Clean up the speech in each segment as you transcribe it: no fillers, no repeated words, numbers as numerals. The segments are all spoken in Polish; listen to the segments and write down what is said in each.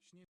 śnie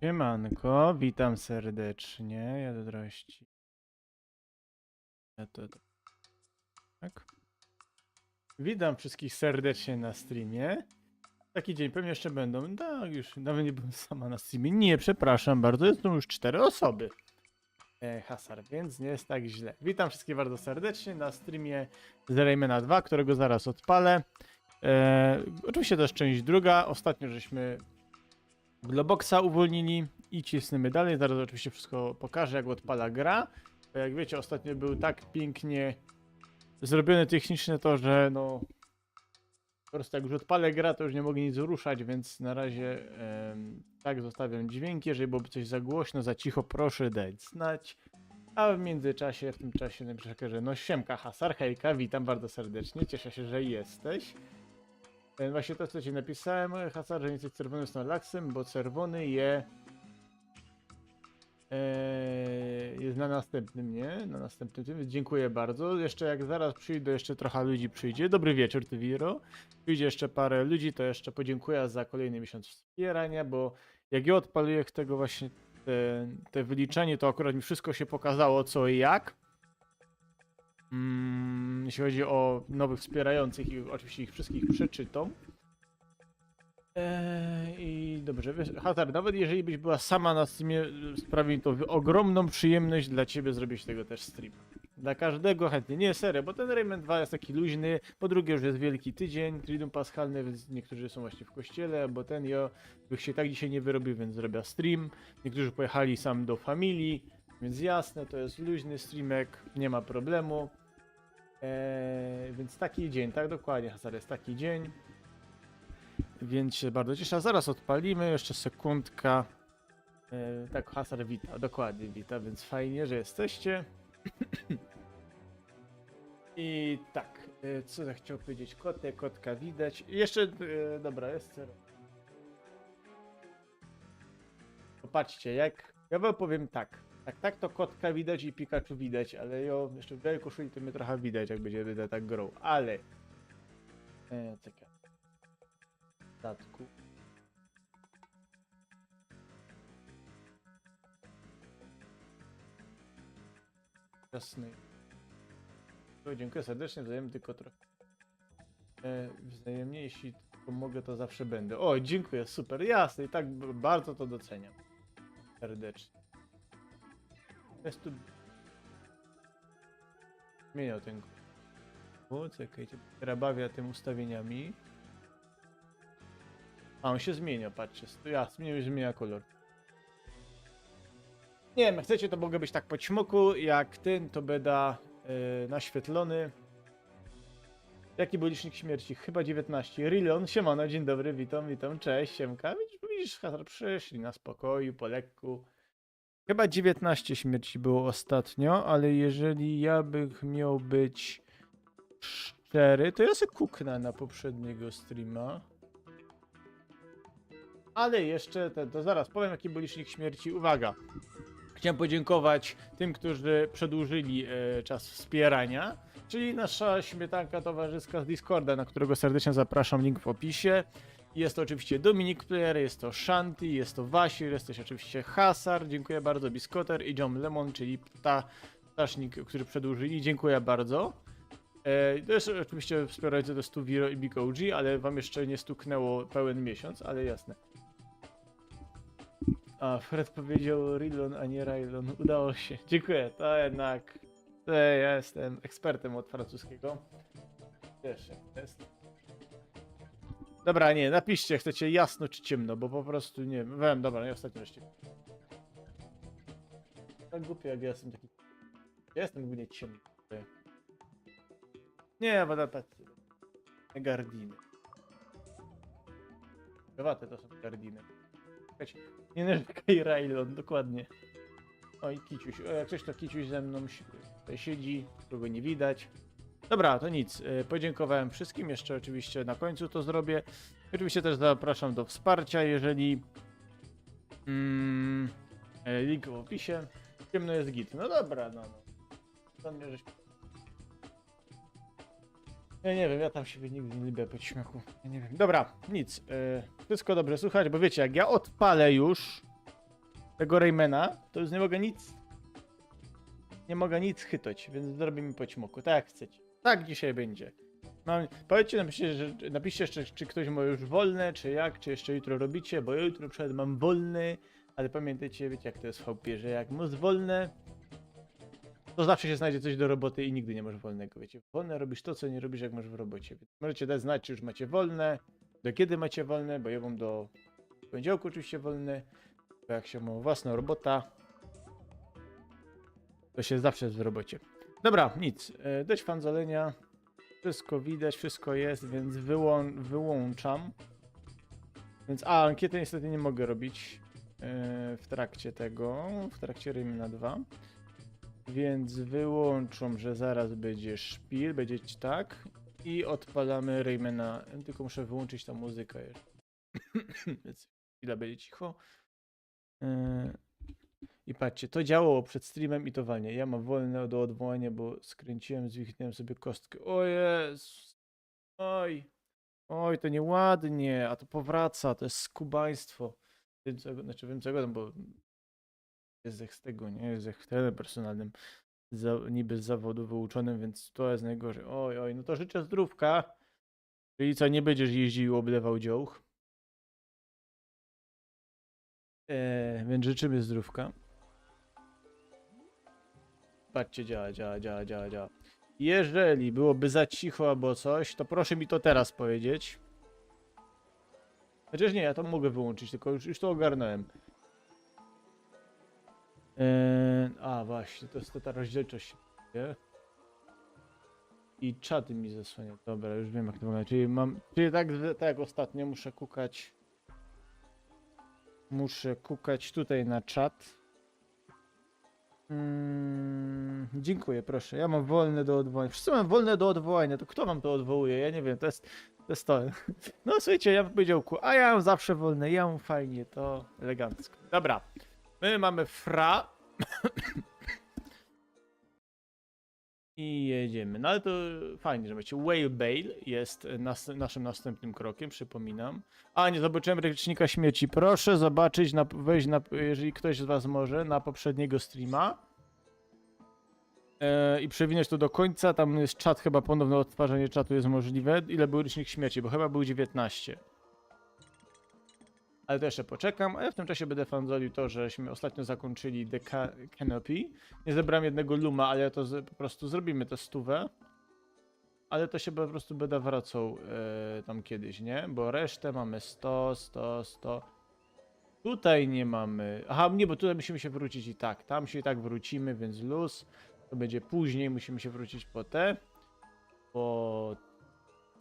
Siemanko, witam serdecznie. Ja do treści. Tak. Witam wszystkich serdecznie na streamie. Taki dzień pewnie jeszcze będą. Tak, już nawet nie byłem sama na streamie. Nie, przepraszam bardzo, są już 4 osoby. Hasar, więc nie jest tak źle. Witam wszystkich bardzo serdecznie na streamie z Raymana 2, którego zaraz odpalę. Oczywiście to jest część druga. Ostatnio żeśmy Globoxa uwolnili i cisnemy dalej. Zaraz oczywiście wszystko pokażę, jak odpala gra. Jak wiecie, ostatnio był tak pięknie zrobione technicznie to, że no po prostu jak już odpalę gra, to już nie mogę nic ruszać, więc na razie tak zostawiam dźwięki. Jeżeli byłoby coś za głośno, za cicho, proszę dać znać. A w międzyczasie, w tym czasie napiszę, że no siemka Hasar, hejka, witam bardzo serdecznie, cieszę się, że jesteś. Właśnie to, co ci napisałem, Hasar, że nie jesteś czerwonym Snorlaxem, bo czerwony jest na następnym, nie? Na następnym tym, więc dziękuję bardzo. Jeszcze jak zaraz przyjdę, jeszcze trochę ludzi przyjdzie. Dobry wieczór, Tywiro. Przyjdzie jeszcze parę ludzi, to jeszcze podziękuję za kolejny miesiąc wspierania, bo jak ja odpaliłem tego właśnie te wyliczenie, to akurat mi wszystko się pokazało co i jak. Jeśli chodzi o nowych wspierających i oczywiście ich wszystkich przeczytam. I dobrze, wiesz, Hazard, nawet jeżeli byś była sama na streamie, sprawi mi to ogromną przyjemność dla ciebie zrobić tego też stream. Dla każdego chętnie. Nie, serio, bo ten Rayman 2 jest taki luźny, po drugie już jest wielki tydzień, Triduum Paschalny, więc niektórzy są właśnie w kościele, bo ten ja bych się tak dzisiaj nie wyrobił, więc zrobię stream. Niektórzy pojechali sam do familii, więc jasne, to jest luźny streamek, nie ma problemu. Więc taki dzień, tak dokładnie, Hazard, jest taki dzień. Więc się bardzo cieszę. Zaraz odpalimy, jeszcze sekundka. Tak, Hasar wita, dokładnie wita, więc fajnie, że jesteście. I tak, co ja chciał powiedzieć? Kotka widać. Jeszcze, dobra, jest. Popatrzcie, jak. Ja wam powiem tak. Tak to kotka widać i Pikachu widać, ale jeszcze w białej koszuli to mnie trochę widać, jak będę tak grał, ale. Czekaj. Statku. Jasny. Dziękuję serdecznie, wzajemnie tylko trochę. Wzajemnie, jeśli pomogę, to zawsze będę. O, dziękuję, super, jasne i tak bardzo to doceniam. Serdecznie. Jest tu... Zmieniał ten... O, czekajcie, bawia tym ustawieniami. A, on się zmienia, patrzcie. Ja, zmienia kolor. Nie wiem, chcecie, to mogę być tak po ćmoku, jak ten, to będę naświetlony. Jaki był licznik śmierci? Chyba 19. Rilon, siemano, dzień dobry, witam, cześć, siemka. Widzisz, Hazard, przyszli na spokoju, po lekku. Chyba 19 śmierci było ostatnio, ale jeżeli ja bych miał być szczery, to ja sobie kuknę na poprzedniego streama. Ale jeszcze, to zaraz powiem, jaki był licznik śmierci. Uwaga! Chciałem podziękować tym, którzy przedłużyli czas wspierania, czyli nasza śmietanka towarzyska z Discorda, na którego serdecznie zapraszam, link w opisie. Jest to oczywiście Dominik Player, jest to Shanty, jest to Wasir, jest też oczywiście Hasar, dziękuję bardzo, Biskoter i John Lemon, czyli ptasznik, który przedłużyli, dziękuję bardzo. To jest oczywiście wspierający do 100 Viro i Big OG, ale wam jeszcze nie stuknęło pełen miesiąc, ale jasne. A, Fred powiedział Rilon, a nie Railon. Udało się. Dziękuję. To jednak... ja jestem ekspertem od francuskiego. Też jest. Dobra, nie, napiszcie, chcecie jasno czy ciemno, bo po prostu nie wiem. Dobra, nie, ostatnio wreszcie. Tak głupio, jak ja jestem taki... Ja jestem ogólnie ciemny. Nie, bo tak... Gardiny. Prywatne to są gardiny. Słuchajcie, nie narzekaj Railon, dokładnie. Oj, Kiciuś. Jak coś to Kiciuś ze mną tutaj siedzi, kogo nie widać. Dobra, to nic. Podziękowałem wszystkim. Jeszcze oczywiście na końcu to zrobię. Oczywiście też zapraszam do wsparcia, jeżeli... link w opisie. Ciemno jest git. No dobra, no. Ja nie wiem, ja tam siebie nigdy nie lubię po śmiechu. Ja nie wiem. Dobra, nic. Wszystko dobrze słuchać, bo wiecie, jak ja odpalę już, tego Raymana, to już nie mogę nic chytać, więc zrobimy po ćmoku, tak jak chcecie. Tak dzisiaj będzie. Powiedzcie, napiszcie jeszcze, czy ktoś ma już wolne, czy jak, czy jeszcze jutro robicie, bo ja jutro przed mam wolny, ale pamiętajcie, wiecie jak to jest w VP, że jak masz wolne, to zawsze się znajdzie coś do roboty i nigdy nie masz wolnego, wiecie. Wolne robisz to, co nie robisz, jak masz w robocie. Więc możecie dać znać, czy już macie wolne, do kiedy macie wolne, bo ja mam do poniedziałku oczywiście wolny, bo jak się ma własna robota, to się zawsze jest w robocie. Dobra, nic. Dość fanzolenia. Wszystko widać, wszystko jest, więc wyłączam. Więc, ankiety niestety nie mogę robić w trakcie tego, w trakcie Rymna 2. Więc wyłączam, że zaraz będzie szpil, będzie tak. I odpalamy Raymana. Tylko muszę wyłączyć tą muzykę jeszcze. Więc chwila będzie cicho. I patrzcie, to działało przed streamem i to walnie. Ja mam wolne do odwołania, bo skręciłem, zwichnąłem sobie kostkę. O Jezus. Oj. Oj, to nieładnie, a to powraca, to jest skubaństwo. Wiem czego, bo jest z tego, nie? Jest w trenerem personalnym, niby z zawodu wyuczonym, więc to jest najgorzej. Oj, oj, no to życzę zdrówka. Czyli co, nie będziesz jeździł i oblewał dziołch. Więc życzymy zdrówka. Patrzcie, działa. Jeżeli byłoby za cicho albo coś, to proszę mi to teraz powiedzieć. Chociaż nie, ja to mogę wyłączyć, tylko już to ogarnąłem. Właśnie, to jest to ta rozdzielczość. Nie? I czaty mi zasłania. Dobra, już wiem jak to wygląda. Czyli tak jak ostatnio muszę kukać. Muszę kukać tutaj na czat. Dziękuję, proszę. Ja mam wolne do odwołania. Wszyscy mam wolne do odwołania. To kto wam to odwołuje? Ja nie wiem, to jest to. No słuchajcie, ja bym powiedział a ja mam zawsze wolne, ja mam fajnie, to elegancko. Dobra. My mamy fra. I jedziemy. No ale to fajnie, że macie. Whale Bale jest naszym następnym krokiem, przypominam. Nie zobaczyłem Ręcznika Śmierci. Proszę zobaczyć, wejść jeżeli ktoś z was może, na poprzedniego streama. I przewinąć to do końca. Tam jest czat, chyba ponowne odtwarzanie czatu jest możliwe. Ile był Ręcznik Śmierci? Bo chyba był 19. Ale to jeszcze poczekam, a ja w tym czasie będę fanzolił to, żeśmy ostatnio zakończyli The Canopy. Nie zebrałem jednego luma, ale ja to po prostu zrobimy to 100. Ale to się po prostu będę wracał tam kiedyś, nie? Bo resztę mamy 100, 100, 100. Tutaj nie mamy... Aha, nie, bo tutaj musimy się wrócić i tak. Tam się i tak wrócimy, więc luz. To będzie później, musimy się wrócić po te. Po...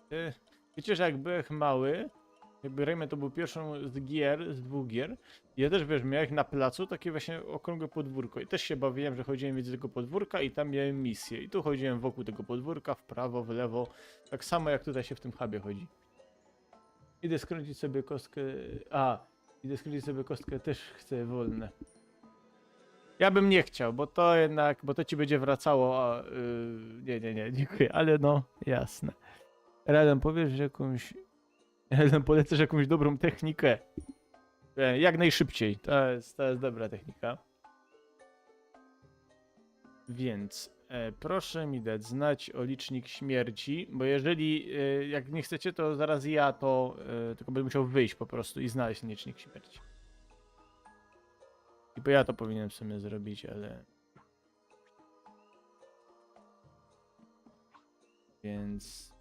Ty. Wiecie, że jak byłem mały, jakby Rayman to był pierwszą z 2 gier. Ja też, wiesz, miałem na placu takie właśnie okrągłe podwórko i też się bawiłem, że chodziłem między tego podwórka i tam miałem misję. I tu chodziłem wokół tego podwórka, w prawo, w lewo, tak samo jak tutaj się w tym hubie chodzi. Idę skręcić sobie kostkę, też chcę wolne. Ja bym nie chciał, bo to jednak, bo to ci będzie wracało, nie, dziękuję, ale no, jasne. Radem, powiesz jakąś... Polecasz jakąś dobrą technikę. Jak najszybciej. To jest dobra technika. Więc proszę mi dać znać o licznik śmierci, bo jeżeli jak nie chcecie, to zaraz ja to tylko będę musiał wyjść po prostu i znaleźć licznik śmierci. I bo ja to powinienem sobie zrobić, ale... Więc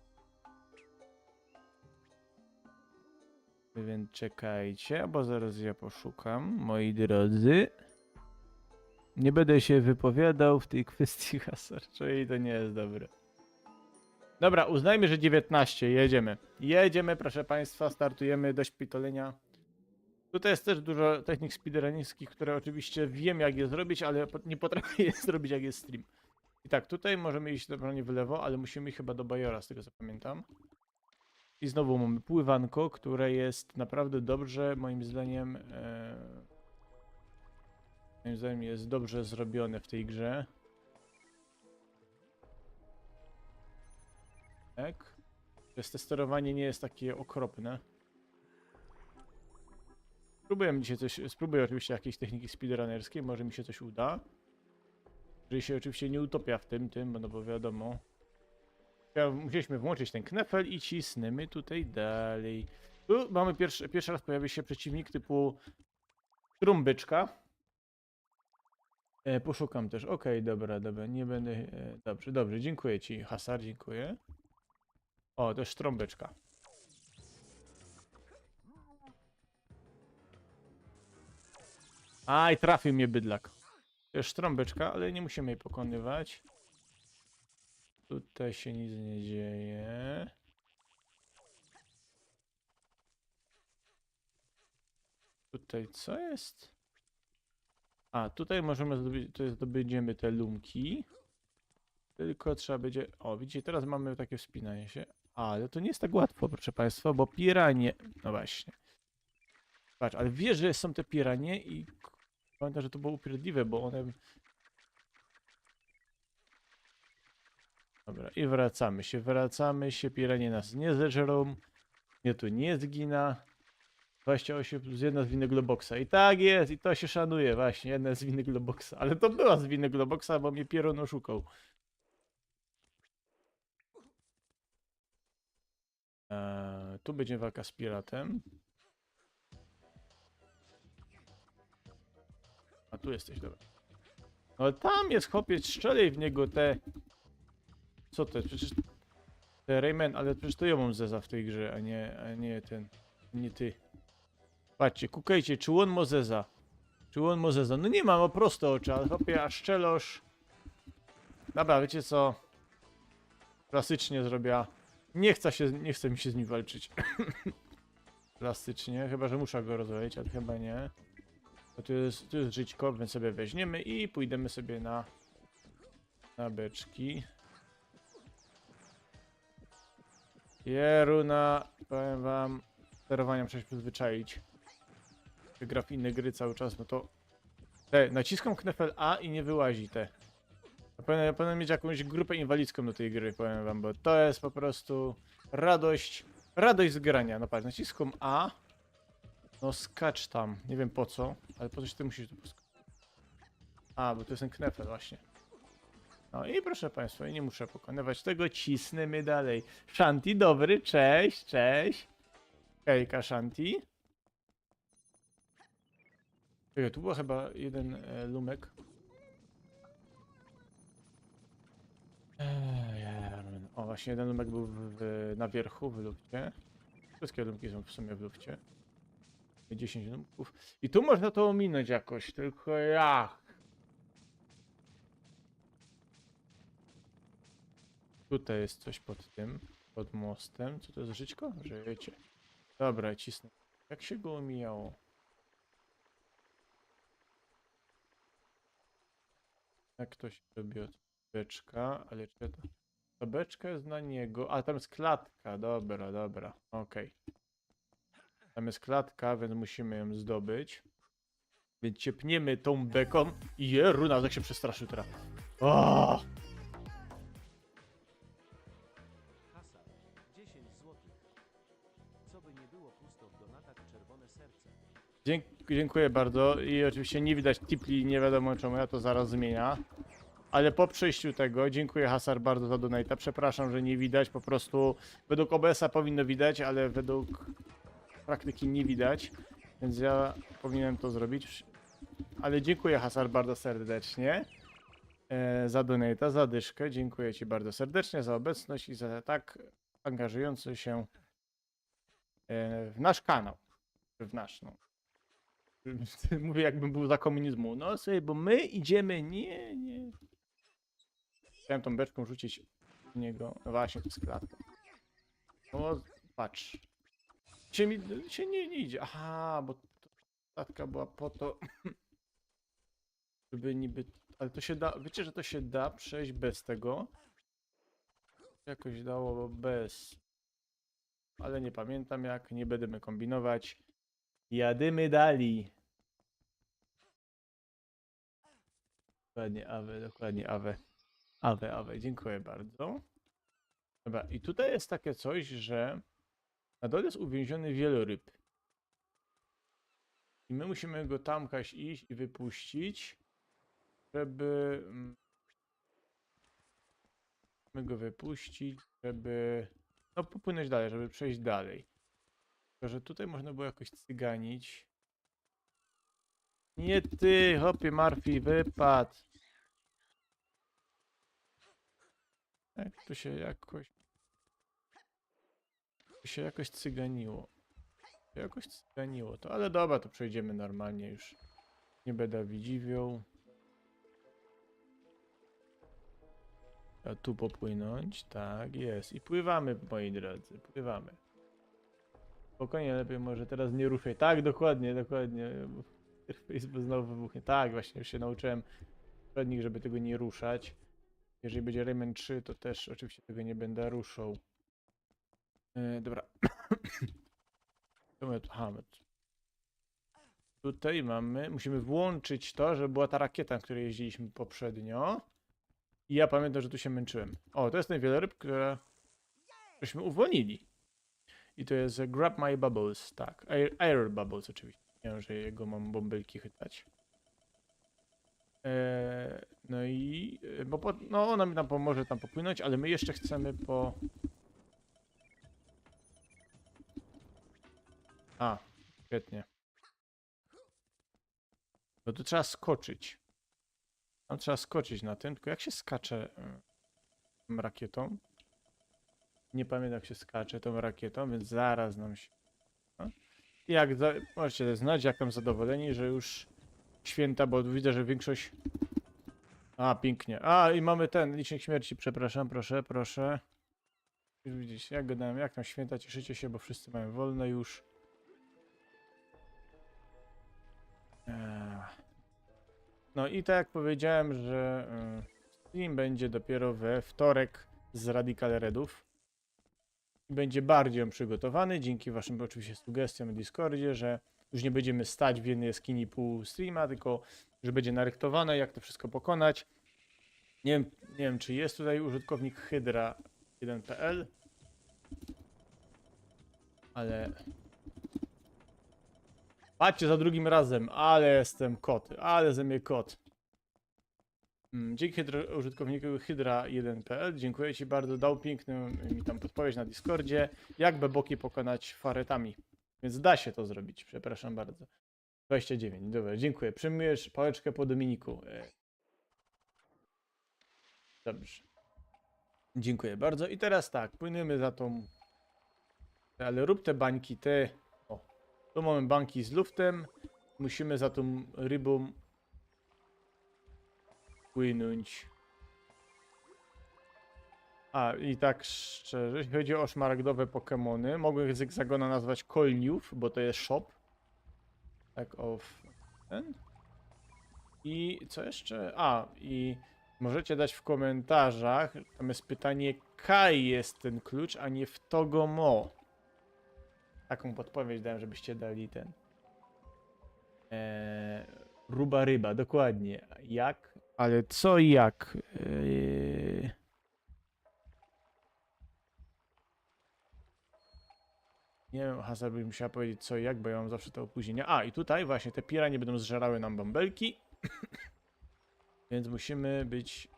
czekajcie, bo zaraz ja poszukam, moi drodzy. Nie będę się wypowiadał w tej kwestii hasarczej, to nie jest dobre. Dobra, uznajmy, że 19, jedziemy. Jedziemy, proszę państwa, startujemy do szpitolenia. Tutaj jest też dużo technik speedrunningskich, które oczywiście wiem jak je zrobić, ale nie potrafię je zrobić jak jest stream. I tak, tutaj możemy iść dobrze w lewo, ale musimy iść chyba do Bajora, z tego co pamiętam. I znowu mamy pływanko, które jest naprawdę dobrze, moim zdaniem jest dobrze zrobione w tej grze. Tak. Te sterowanie nie jest takie okropne. Spróbujemy dzisiaj coś, spróbuję oczywiście jakiejś techniki speedrunnerskiej, może mi się coś uda. Jeżeli się oczywiście nie utopia w tym, no bo wiadomo. Musieliśmy włączyć ten knefel i cisnemy tutaj dalej. Tu mamy pierwszy raz pojawi się przeciwnik typu trąbyczka. Poszukam też. Okej, dobra, nie będę. Dobrze, dziękuję ci, Hasar, dziękuję. O, też trąbeczka. Aj, trafił mnie bydlak. Też trąbeczka, ale nie musimy jej pokonywać. Tutaj się nic nie dzieje. Tutaj co jest? A, tutaj możemy zdobyć, to zdobędziemy te lumki. Tylko trzeba będzie... O, widzicie, teraz mamy takie wspinanie się. Ale to nie jest tak łatwo, proszę państwa, bo piranie... No właśnie. Patrz, ale wiesz, że są te piranie i... Pamiętam, że to było upierdliwe, bo one... Dobra, i wracamy się, piranie nas nie zeżerą. Nie, tu nie zgina. 28 plus 1 z winy Globoxa. I tak jest, i to się szanuje właśnie, jedna z winy Globoxa. Ale to była z winy Globoxa, bo mnie Pieron oszukał. Tu będzie walka z piratem. A tu jesteś, dobra. No tam jest chłopiec, strzelej w niego te... Co to jest? Przecież... Te Rayman, ale przecież to ja mam Zeza w tej grze, a nie ten... Nie ty. Patrzcie, kukajcie, czy on Mozeza? Czy on Mozeza? No nie mam, o proste oczy, ale chłopie, a szczelosz... Dobra, wiecie co? Klasycznie zrobię. Nie chce mi się z nim walczyć. Klasycznie, chyba że muszę go rozwalić, ale chyba nie. Bo tu jest żyćko, więc sobie weźmiemy i pójdziemy sobie na beczki. Jeruna, powiem wam, sterowania muszę się przyzwyczaić. Gra w inne gry cały czas, no to... naciskam knefel A i nie wyłazi te. Ja powinien mieć jakąś grupę inwalidzką do tej gry, powiem wam, bo to jest po prostu radość z grania. No patrz, naciskam A. No skacz tam, nie wiem po co, ale po coś ty musisz tu poskakać. A, bo to jest ten knefel właśnie. No i proszę państwa, nie muszę pokonywać tego, cisnemy dalej. Shanti, dobry, cześć, cześć. Hejka, Shanti. Czekaj, tu był chyba jeden lumek. O, właśnie jeden lumek był na wierchu, w lufcie. Wszystkie lumki są w sumie w lufcie. 10 lumków. I tu można to ominąć jakoś, tylko jak? Tutaj jest coś pod tym, pod mostem. Co to jest żyćko? Życie. Dobra, cisnę. Jak się go omijało? Jak to się robi od beczka? Ale czy to... Ta beczka jest na niego. A tam jest klatka. Dobra. Okej. Tam jest klatka, więc musimy ją zdobyć. Więc ciepniemy tą beką. Runa, jak się przestraszył teraz. O! Hasar, 10 złotych. Co by nie było pusto w donatach czerwone serce. Dziękuję bardzo. I oczywiście nie widać tipli, nie wiadomo czemu, ja to zaraz zmienia. Ale po przejściu tego, dziękuję Hasar bardzo za donata. Przepraszam, że nie widać, po prostu według OBS-a powinno widać, ale według praktyki nie widać. Więc ja powinienem to zrobić. Ale dziękuję Hasar bardzo serdecznie za donata, za dyszkę. Dziękuję ci bardzo serdecznie za obecność i za tak angażujący się w nasz kanał. W nasz, no. Mówię jakbym był za komunizmu. No sobie, bo my idziemy, nie. Chciałem tą beczką rzucić w niego. No właśnie, to jest klatka. No, patrz. Się nie idzie. Aha, bo klatka była po to, żeby niby... Ale to się da... Wiecie, że to się da przejść bez tego? Jakoś dało bez... Ale nie pamiętam jak, nie będziemy kombinować. Jadymy dalej. Dokładnie Awe. Awe, dziękuję bardzo. Dobra, i tutaj jest takie coś, że na dole jest uwięziony wieloryb. I my musimy go tamkaś iść i wypuścić, żeby... my go wypuścić, żeby... no popłynąć dalej, żeby przejść dalej. Tylko, że tutaj można było jakoś cyganić. Nie ty, hopie Marfi, wypad. Jak to się jakoś... to się jakoś cyganiło. Jakoś cyganiło to, ale dobra, to przejdziemy normalnie już. Nie będę widziwiał. A tu popłynąć, tak jest. I pływamy, moi drodzy, pływamy. Spokojnie, lepiej może teraz nie ruszaj. Tak, dokładnie, dokładnie. Facebook znowu wybuchnie. Tak, właśnie już się nauczyłem poprzednich, żeby tego nie ruszać. Jeżeli będzie Rayman 3, to też oczywiście tego nie będę ruszał. Dobra. Aha, tutaj musimy włączyć to, żeby była ta rakieta, na której jeździliśmy poprzednio. I ja pamiętam, że tu się męczyłem. O, to jest ten wieloryb, któreśmy uwolnili. I to jest Grab My Bubbles, tak. Air Bubbles oczywiście. Nie wiem, że jego mam bąbelki chytać. No i... no ona mi tam pomoże tam popłynąć, ale my jeszcze chcemy A, świetnie. No to trzeba skoczyć. Tam trzeba skoczyć na tym, tylko jak się skacze tą rakietą? Nie pamiętam jak się skacze tą rakietą, więc zaraz nam się... No. Możecie znać, jak tam zadowoleni, że już święta, bo widzę, że większość... A, pięknie. A, i mamy ten licznik śmierci, przepraszam, proszę, proszę. Już widzicie, jak gadałem, jak tam święta, cieszycie się, bo wszyscy mają wolne już. No i tak jak powiedziałem, że stream będzie dopiero we wtorek z Radical Redów. I będzie bardziej on przygotowany, dzięki waszym oczywiście sugestiom w Discordzie, że już nie będziemy stać w jednej jaskini pół streama, tylko że będzie narychtowane, jak to wszystko pokonać. Nie wiem czy jest tutaj użytkownik Hydra 1.pl, ale... Patrzcie za drugim razem, ale jestem kot, ale ze mnie kot. Dzięki użytkownikowi Hydra1.pl, dziękuję ci bardzo, dał piękną mi tam podpowiedź na Discordzie, jak beboki pokonać faretami. Więc da się to zrobić, przepraszam bardzo. 29, dobra, dziękuję. Przyjmujesz pałeczkę po Dominiku. Dobrze. Dziękuję bardzo. I teraz tak, płyniemy za tą... Ale rób te bańki, te... O, tu mamy bańki z luftem. Musimy za tą rybą płynąć. A, i tak szczerze, jeśli chodzi o szmaragdowe Pokemony, mogę Zygzagona nazwać Kolniów, bo to jest shop. Tak, ten. I co jeszcze? A, i możecie dać w komentarzach, tam jest pytanie, kaj jest ten klucz, a nie w Togomo. Taką podpowiedź dałem, żebyście dali ten. Ruba ryba, dokładnie. Jak? Ale co i jak? Nie wiem, Hazard by musiała powiedzieć co i jak, bo ja mam zawsze te opóźnienia. A, i tutaj właśnie te piranie będą zżerały nam bąbelki. Więc musimy być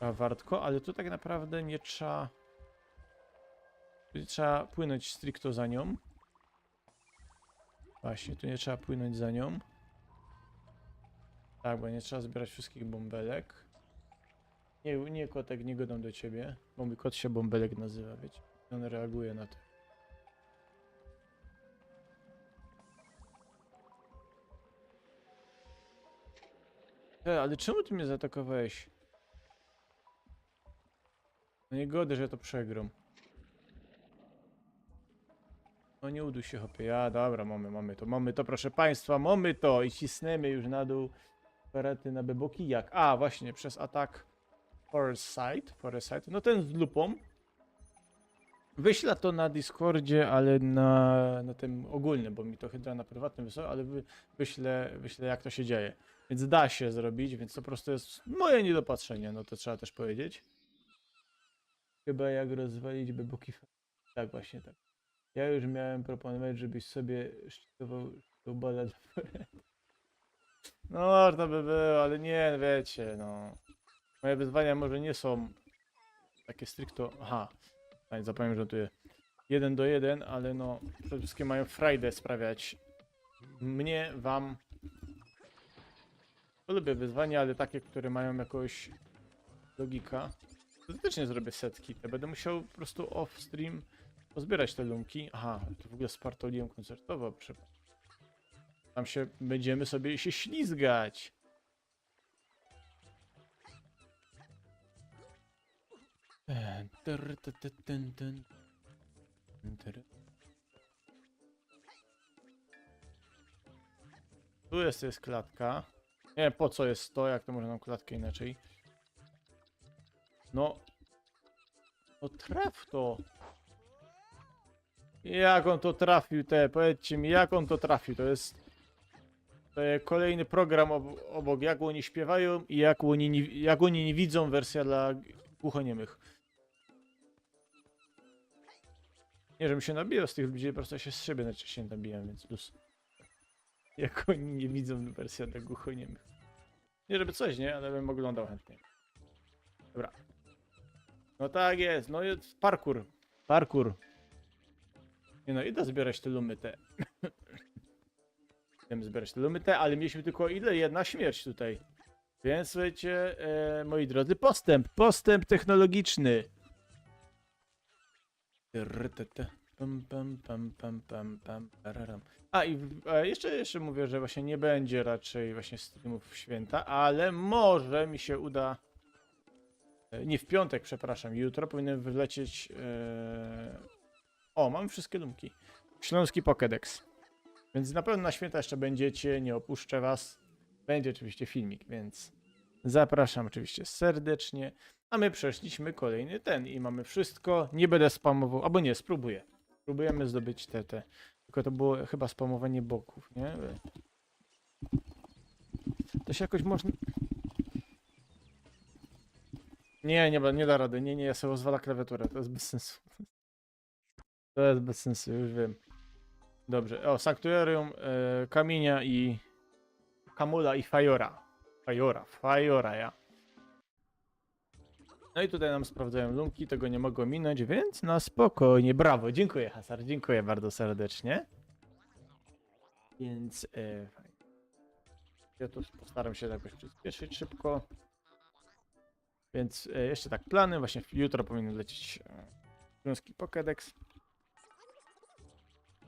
wartko, ale tu tak naprawdę nie trzeba... Tu trzeba płynąć stricto za nią. Właśnie, tu nie trzeba płynąć za nią. Tak, bo nie trzeba zbierać wszystkich bąbelek. Nie, kotek, nie godam do ciebie. Bo mój kot się bąbelek nazywa, wiecie. On reaguje na to. Ale czemu ty mnie zaatakowałeś? No nie godę, że ja to przegram. No nie uduj się, hopie. Ja, dobra, mamy to, proszę państwa, mamy to i cisnemy już na dół. Perety na beboki, jak? A, właśnie, przez atak Foresight, no ten z lupą. Wyślę to na Discordzie, ale na tym ogólnym, bo mi to Hydra na prywatnym wysłał, ale wyślę jak to się dzieje. Więc da się zrobić, więc to po prostu jest moje niedopatrzenie, no to trzeba też powiedzieć. Chyba jak rozwalić beboki. Tak, właśnie tak. Ja już miałem proponować, żebyś sobie szczytował Dubale. No, można by było, ale nie, wiecie, no. Moje wyzwania może nie są takie stricto... Aha, tak, zapomniałem, że tu jest 1 do 1, ale no, przede wszystkim mają frajdę sprawiać mnie, wam. Lubię wyzwania, ale takie, które mają jakąś logika. To też nie zrobię setki, to będę musiał po prostu off-stream pozbierać te lumki. Aha, to w ogóle spartoliłem koncertowo, tam się będziemy sobie się ślizgać. Tu jest klatka. Nie wiem po co jest to, jak to można nam klatkę inaczej. No. No traf to. Jak on to trafił, powiedzcie mi, jak on to trafił, to jest kolejny program obok, jak oni śpiewają i jak oni nie widzą, wersja dla głuchoniemych. Nie, żebym się nabijał z tych ludzi, po prostu ja się z siebie najczęściej nabijam, więc plus. Jak oni nie widzą, wersja dla głuchoniemych. Nie żeby coś, nie, ale bym oglądał chętnie. Dobra. No tak jest, no jest parkour. Parkour. Nie no, idę zbierać te lumyte. Idziemy zbierać te lumyte, ale mieliśmy tylko ile? Jedna śmierć tutaj. Więc słuchajcie, moi drodzy, postęp technologiczny. A i jeszcze mówię, że właśnie nie będzie raczej właśnie streamów w święta, ale może mi się uda. Nie w piątek, przepraszam, jutro powinien wylecieć. O, mam wszystkie lumki. Śląski Pokédex. Więc na pewno na święta jeszcze będziecie, nie opuszczę was. Będzie oczywiście filmik, więc zapraszam oczywiście serdecznie. A my przeszliśmy kolejny ten i mamy wszystko. Nie będę spamował, albo nie, spróbuję. Spróbujemy zdobyć te. Tylko to było chyba spamowanie boków, nie? To się jakoś można... Nie da rady. Nie, ja sobie rozwala klawiaturę. To jest bez sensu. To jest bez sensu, już wiem. Dobrze. O, Sanktuarium Kamienia i Kamula i Fajora. Fajora, ja. No i tutaj nam sprawdzają lumki, tego nie mogło minąć, więc na spokojnie. Brawo, dziękuję Hasar, dziękuję bardzo serdecznie. Więc ja tu postaram się jakoś przyspieszyć szybko. Więc jeszcze tak, plany, właśnie jutro powinien lecieć Śląski Pokédex.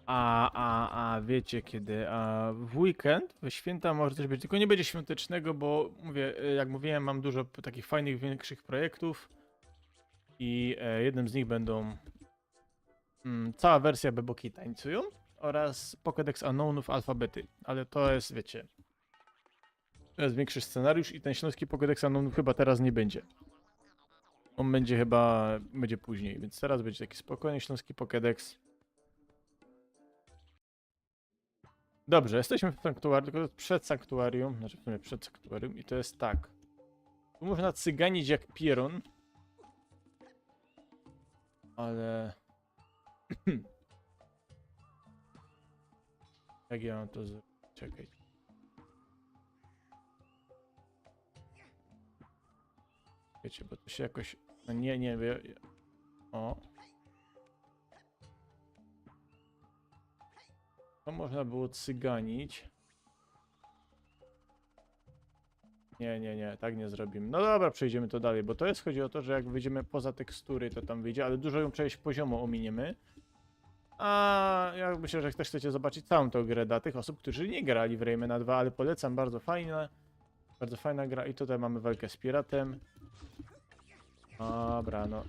A wiecie kiedy? A w weekend, we święta może coś być, tylko nie będzie świątecznego, bo mówię, jak mówiłem, mam dużo takich fajnych, większych projektów i jednym z nich będą cała wersja Beboki tańcują oraz Pokédex Unknownów alfabety, ale to jest, wiecie, to jest większy scenariusz i ten śląski Pokédex Unknownów chyba teraz nie będzie. On będzie później, więc teraz będzie taki spokojny śląski Pokédex. Dobrze, jesteśmy w sanktuarium, tylko przed sanktuarium, znaczy w sumie przed sanktuarium i to jest tak. Tu można cyganić jak pieron. Ale... Jak ja mam to zrobić? Czekaj. Wiecie, bo to się jakoś... No nie, o. To można było cyganić. Nie, tak nie zrobimy. No dobra, przejdziemy to dalej, bo to jest, chodzi o to, że jak wyjdziemy poza tekstury, to tam wyjdzie, ale dużo ją przejść poziomo ominiemy. A ja myślę, że też chcecie zobaczyć całą tą grę dla tych osób, którzy nie grali w Raymana 2, ale polecam, bardzo fajna gra i tutaj mamy walkę z piratem. Dobra, no.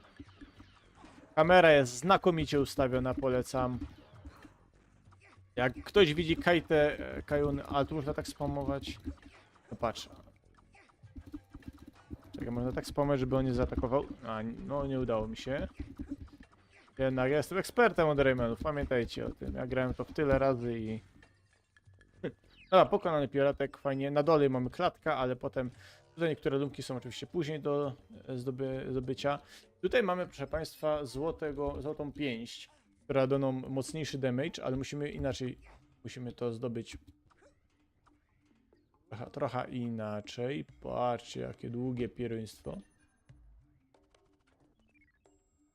Kamera jest znakomicie ustawiona, polecam. Jak ktoś widzi Kajun, ale tu można tak spamować. No patrz. Czekaj, można tak spamować, żeby on nie zaatakował. A, no nie udało mi się. Jednak ja jestem ekspertem od Raymanów, pamiętajcie o tym. Ja grałem to w tyle razy i... Dobra, pokonany piratek, fajnie. Na dole mamy klatkę, ale potem... Tutaj niektóre lumki są oczywiście później do zdobycia. Tutaj mamy, proszę Państwa, złotą pięść, która da nam mocniejszy damage, ale musimy inaczej Musimy to zdobyć trochę inaczej. Patrzcie, jakie długie pieruństwo.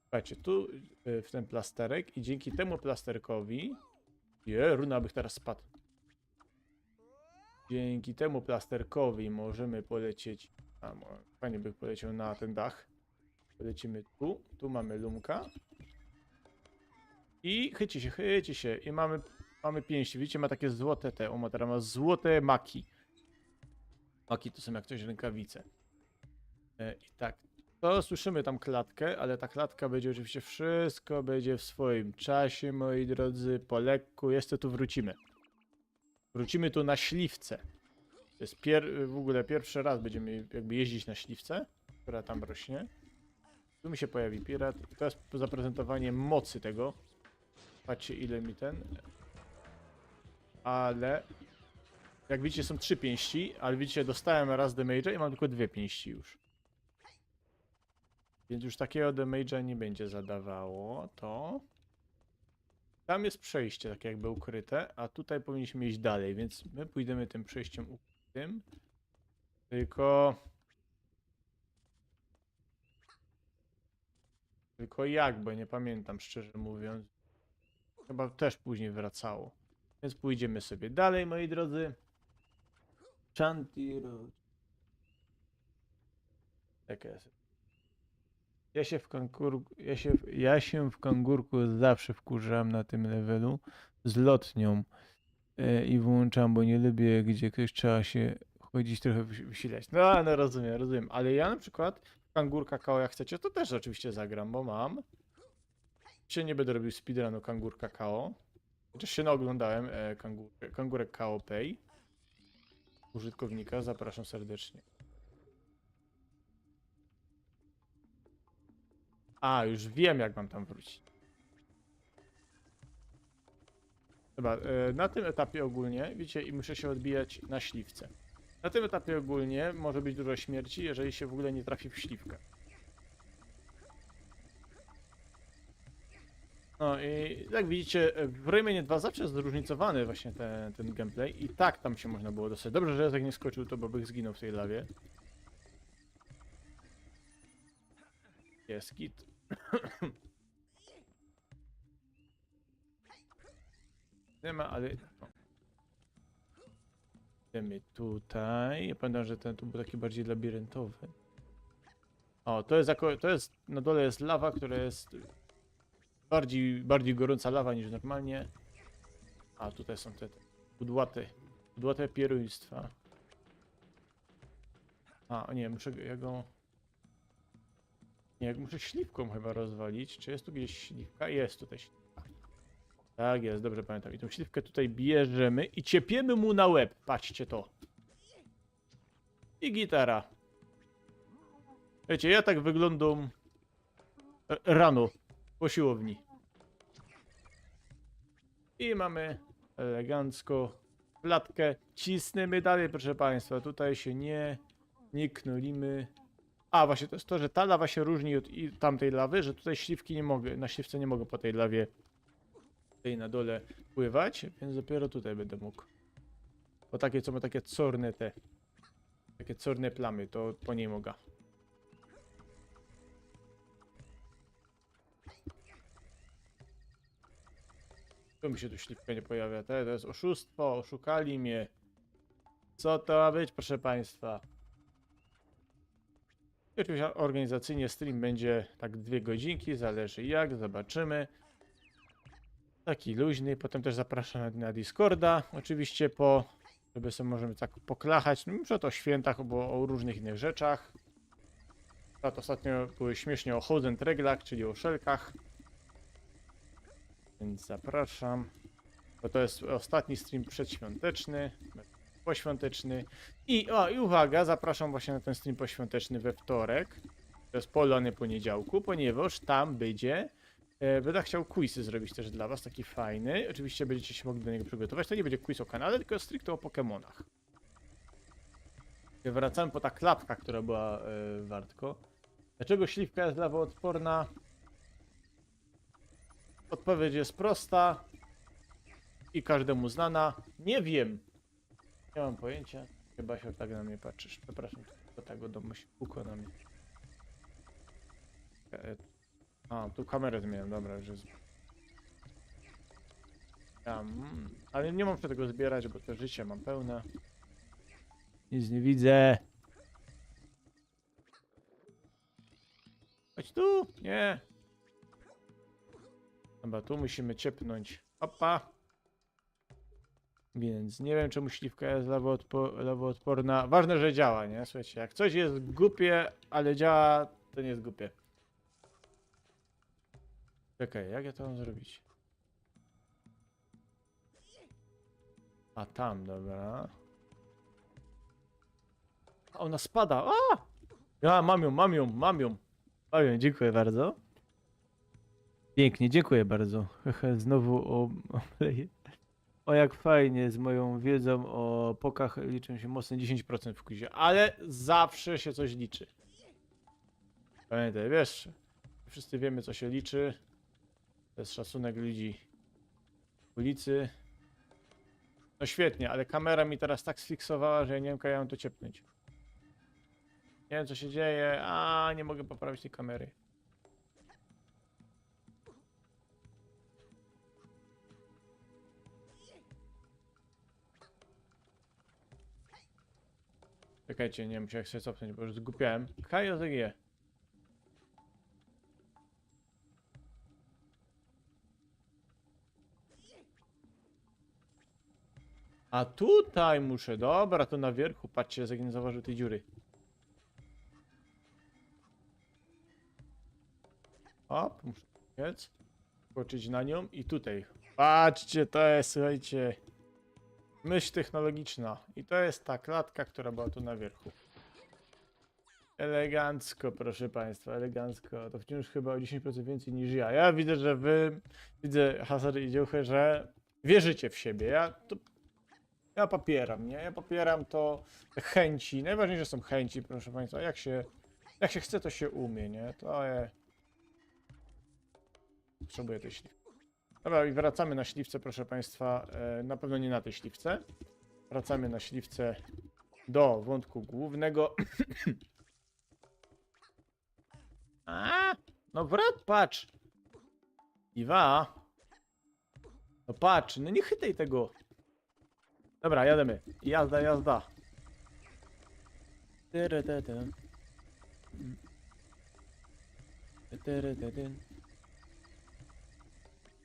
Słuchajcie, tu w ten plasterek i dzięki temu plasterkowi... runa bych teraz spadł. Dzięki temu plasterkowi możemy polecieć... fajnie bych poleciał na ten dach. Polecimy tu. Tu mamy lumka. I chyci się. I mamy pięści. Widzicie, ma takie złote te. Ma teraz ma złote maki. Maki to są jak coś rękawice. I tak. To słyszymy tam klatkę, ale ta klatka będzie oczywiście wszystko będzie w swoim czasie, moi drodzy. Po lekku. Jeszcze tu wrócimy. Wrócimy tu na śliwce. To jest w ogóle pierwszy raz będziemy jakby jeździć na śliwce, która tam rośnie. Tu mi się pojawi pirat. I to jest zaprezentowanie mocy tego. Patrzcie ile mi ten. Ale jak widzicie są 3 pięści, ale widzicie dostałem raz damage'a i mam tylko 2 pięści już. Więc już takiego damage'a nie będzie zadawało to. Tam jest przejście tak jakby ukryte, a tutaj powinniśmy iść dalej, więc my pójdziemy tym przejściem ukrytym. Tylko jak, bo nie pamiętam szczerze mówiąc. Chyba też później wracało. Więc pójdziemy sobie dalej, moi drodzy. Chanty Road. Tak jest. Ja się w kangurku zawsze wkurzam na tym levelu z lotnią i włączam, bo nie lubię, gdzie ktoś trzeba się chodzić trochę wysilać. No rozumiem. Ale ja na przykład w Kangur Kakao, jak chcecie, to też oczywiście zagram, bo mam. Dzisiaj nie będę robił speedrunu Kangur Kakao. Chociaż się naoglądałem Kangurek Kao Pay. Użytkownika, zapraszam serdecznie. A, już wiem jak mam tam wrócić. Dobra, na tym etapie ogólnie, widzicie, i muszę się odbijać na śliwce. Na tym etapie ogólnie może być dużo śmierci, jeżeli się w ogóle nie trafi w śliwkę. No i jak widzicie, w Raymanie 2 zawsze jest zróżnicowany właśnie ten gameplay i tak tam się można było dostać. Dobrze, że Jacek nie skoczył, to by zginął w tej lawie. Jest git. Nie ma, ale... No. Idziemy tutaj. Ja pamiętam, że ten tu był taki bardziej labiryntowy. O, to jest na dole jest lawa, która jest bardziej gorąca lawa niż normalnie. A tutaj są te kudłate pieruństwa. A, nie, muszę śliwką chyba rozwalić. Czy jest tu gdzieś śliwka? Jest tutaj śliwka. Tak jest, dobrze pamiętam. I tą śliwkę tutaj bierzemy i ciepiemy mu na łeb. Patrzcie to. I gitara. Wiecie, ja tak wyglądam rano po siłowni. I mamy elegancko klatkę. Cisnemy dalej, proszę państwa. Tutaj się nie knulimy. A, właśnie to jest to, że ta lawa się różni od tamtej lawy, że tutaj śliwki nie mogę, na śliwce nie mogę po tej lawie tutaj na dole pływać, więc dopiero tutaj będę mógł. Bo takie, co ma takie czorne plamy, to po niej mogę. Tu mi się tu śliwka nie pojawia, to jest oszustwo, oszukali mnie. Co to ma być, proszę państwa? I oczywiście organizacyjnie stream będzie tak 2 godzinki, zależy jak, zobaczymy. Taki luźny, potem też zapraszam na Discorda, oczywiście żeby sobie możemy tak poklachać, no przed o świętach, bo o różnych innych rzeczach. Ostatnio były śmiesznie o Hosen Treglach, czyli o szelkach. Więc zapraszam, bo to jest ostatni stream przedświąteczny, poświąteczny. I uwaga, zapraszam właśnie na ten stream poświąteczny we wtorek. To jest polany poniedziałku, ponieważ tam będę chciał quizy zrobić też dla was, taki fajny. Oczywiście będziecie się mogli do niego przygotować. To nie będzie quiz o kanale, tylko stricte o Pokemonach. Wracamy po ta klapka, która była wartko. Dlaczego śliwka jest lawoodporna? Odpowiedź jest prosta. i każdemu znana. Nie wiem. Nie mam pojęcia. Chyba się tak na mnie patrzysz. Przepraszam, do tego domu się puko na mnie. A, tu kamerę zmieniam, dobra, już jest. Ale nie muszę tego zbierać, bo to życie mam pełne. Nic nie widzę. Chodź tu! Nie! Dobra, tu musimy ciepnąć. Opa! Więc nie wiem, czemu śliwka jest lewoodporna. Ważne, że działa, nie? Słuchajcie, jak coś jest głupie, ale działa, to nie jest głupie. Czekaj, jak ja to mam zrobić? A tam, dobra. A ona spada. A! Ja mam ją, mam ją, mam ją. Mam ją, dziękuję bardzo. Pięknie, dziękuję bardzo. Znowu o jak fajnie z moją wiedzą o pokach liczą się mocno 10% w quizie, ale zawsze się coś liczy. Pamiętaj, wiesz, wszyscy wiemy co się liczy. To jest szacunek ludzi w ulicy. No świetnie, ale kamera mi teraz tak sfiksowała, że ja nie wiem, jak ja mam to ciepnąć. Nie wiem co się dzieje, a nie mogę poprawić tej kamery. Czekajcie, nie wiem, jak się cofnąć, bo już zgupiałem. KJG. A tutaj muszę, dobra, to na wierzchu, patrzcie, jak nie zauważył tej dziury. Hop, muszę biec, skoczyć na nią i tutaj. Patrzcie, to jest, słuchajcie, myśl technologiczna. I to jest ta klatka, która była tu na wierzchu. Elegancko, proszę państwa, elegancko. To wciąż chyba o 10% więcej niż ja. Ja widzę, że wy, widzę, Hazard i Dziołchę, że wierzycie w siebie. Ja popieram, nie? Ja popieram to, te chęci. Najważniejsze są chęci, proszę państwa. Jak się chce, to się umie, nie? To potrzebuję tej śliwki. Dobra, i wracamy na śliwce, proszę państwa. Na pewno nie na tej śliwce. Wracamy na śliwce do wątku głównego. A, no brat, patrz. Iwa. No patrz, no nie chytaj tego. Dobra, jademy. Jazda, jazda.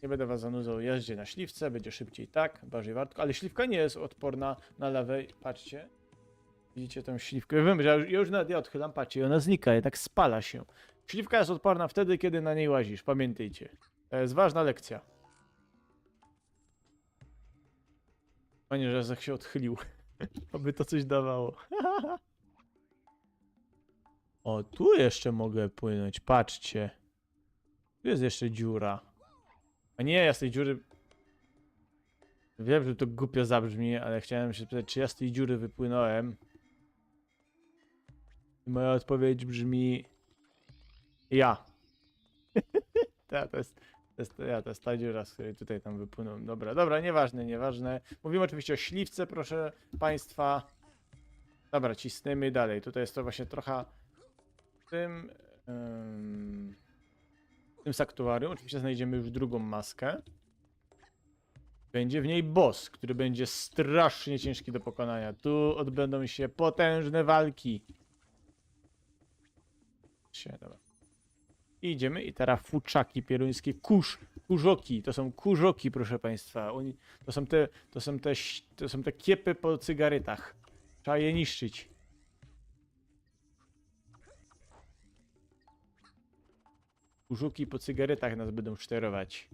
Nie będę was zanudzał, jeździe na śliwce, będzie szybciej tak, bardziej wartko, ale śliwka nie jest odporna na lewej, patrzcie. Widzicie tą śliwkę? Wiem, że ja już nawet odchylam, patrzcie, i ona znika, jednak spala się. Śliwka jest odporna wtedy, kiedy na niej łazisz, pamiętajcie. To jest ważna lekcja. Panie, że Zach się odchylił. Aby to coś dawało. O, tu jeszcze mogę płynąć, patrzcie. Tu jest jeszcze dziura. A nie, ja z tej dziury... Wiem, że to głupio zabrzmi, ale chciałem się spytać, czy ja z tej dziury wypłynąłem. I moja odpowiedź brzmi... Ja. To jest ta dziura, z której tutaj tam wypłynąłem. Dobra, dobra, nieważne, nieważne. Mówimy oczywiście o śliwce, proszę państwa. Dobra, cisnemy dalej. Tutaj jest to właśnie trochę w tym saktuarium. Oczywiście znajdziemy już drugą maskę. Będzie w niej boss, który będzie strasznie ciężki do pokonania. Tu odbędą się potężne walki. Dobra. I idziemy i teraz futrzaki pieruńskie, kurzoki, to są kurzoki, proszę państwa. To są te kiepy po cygaretach. Trzeba je niszczyć. Kurzuki po cygaretach nas będą szterować.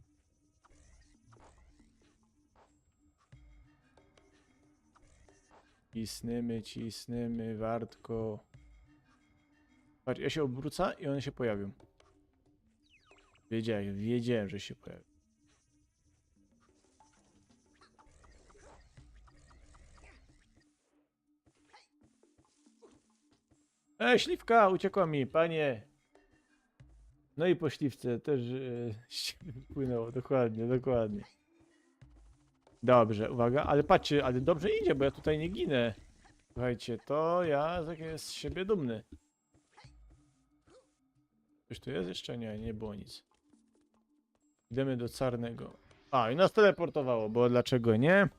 Cisnymy, wartko. Patrz, ja się obrócę i one się pojawią. Wiedziałem, że się pojawi. Śliwka, uciekła mi, panie. No i po śliwce też płynęło, dokładnie. Dobrze, uwaga, ale patrzcie, ale dobrze idzie, bo ja tutaj nie ginę. Słuchajcie, to ja jest z siebie dumny. Coś tu jest jeszcze? Nie, nie było nic. Idziemy do Czarnego. A, i nas teleportowało, bo dlaczego nie?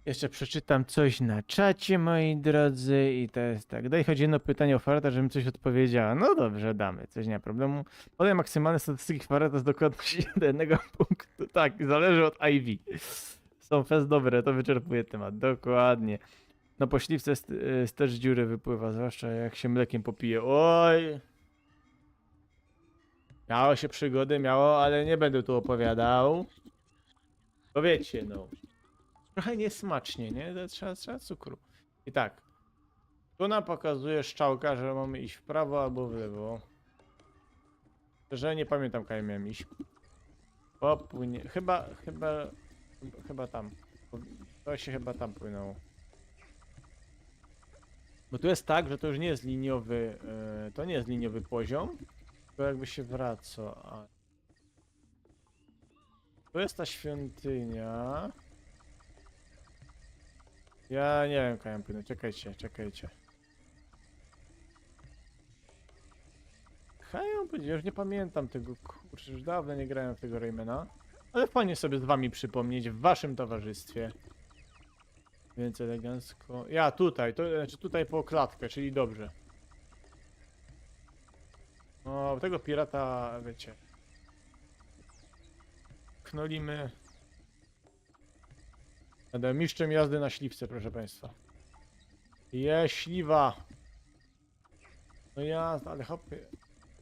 Jeszcze przeczytam coś na czacie, moi drodzy, i to jest tak. Daj choć jedno pytanie o Farata, żebym coś odpowiedziała. No dobrze, damy, coś nie ma problemu. Podaj maksymalne statystyki Farata z dokładnością do jednego punktu. Tak, zależy od IV. Są fest dobre, to wyczerpuje temat. Dokładnie. No po śliwce też dziury wypływa, zwłaszcza jak się mlekiem popije. Oj! Miało się przygody, miało, ale nie będę tu opowiadał. Bo wiecie, no. Trochę niesmacznie, nie? To trzeba cukru. I tak. Tu nam pokazuje strzałka, że mamy iść w prawo albo w lewo. Że nie pamiętam, kiedy miałem iść. Popłynie. Chyba tam. To się chyba tam płynęło. Bo tu jest tak, że to już nie jest liniowy. To nie jest liniowy poziom. To jakby się wraca. A... Tu jest ta świątynia. Ja nie wiem, kiedy płynę. Czekajcie. Hają, już nie pamiętam tego, kurczę, już dawno nie grałem w tego Raymana. Ale fajnie sobie z wami przypomnieć, w waszym towarzystwie. Więc elegancko. Ja tutaj, to znaczy tutaj po klatkę, czyli dobrze. O, tego pirata, wiecie. Knolimy. Będę mistrzem jazdy na śliwce, proszę państwa. Śliwa. No jazda, ale hopy.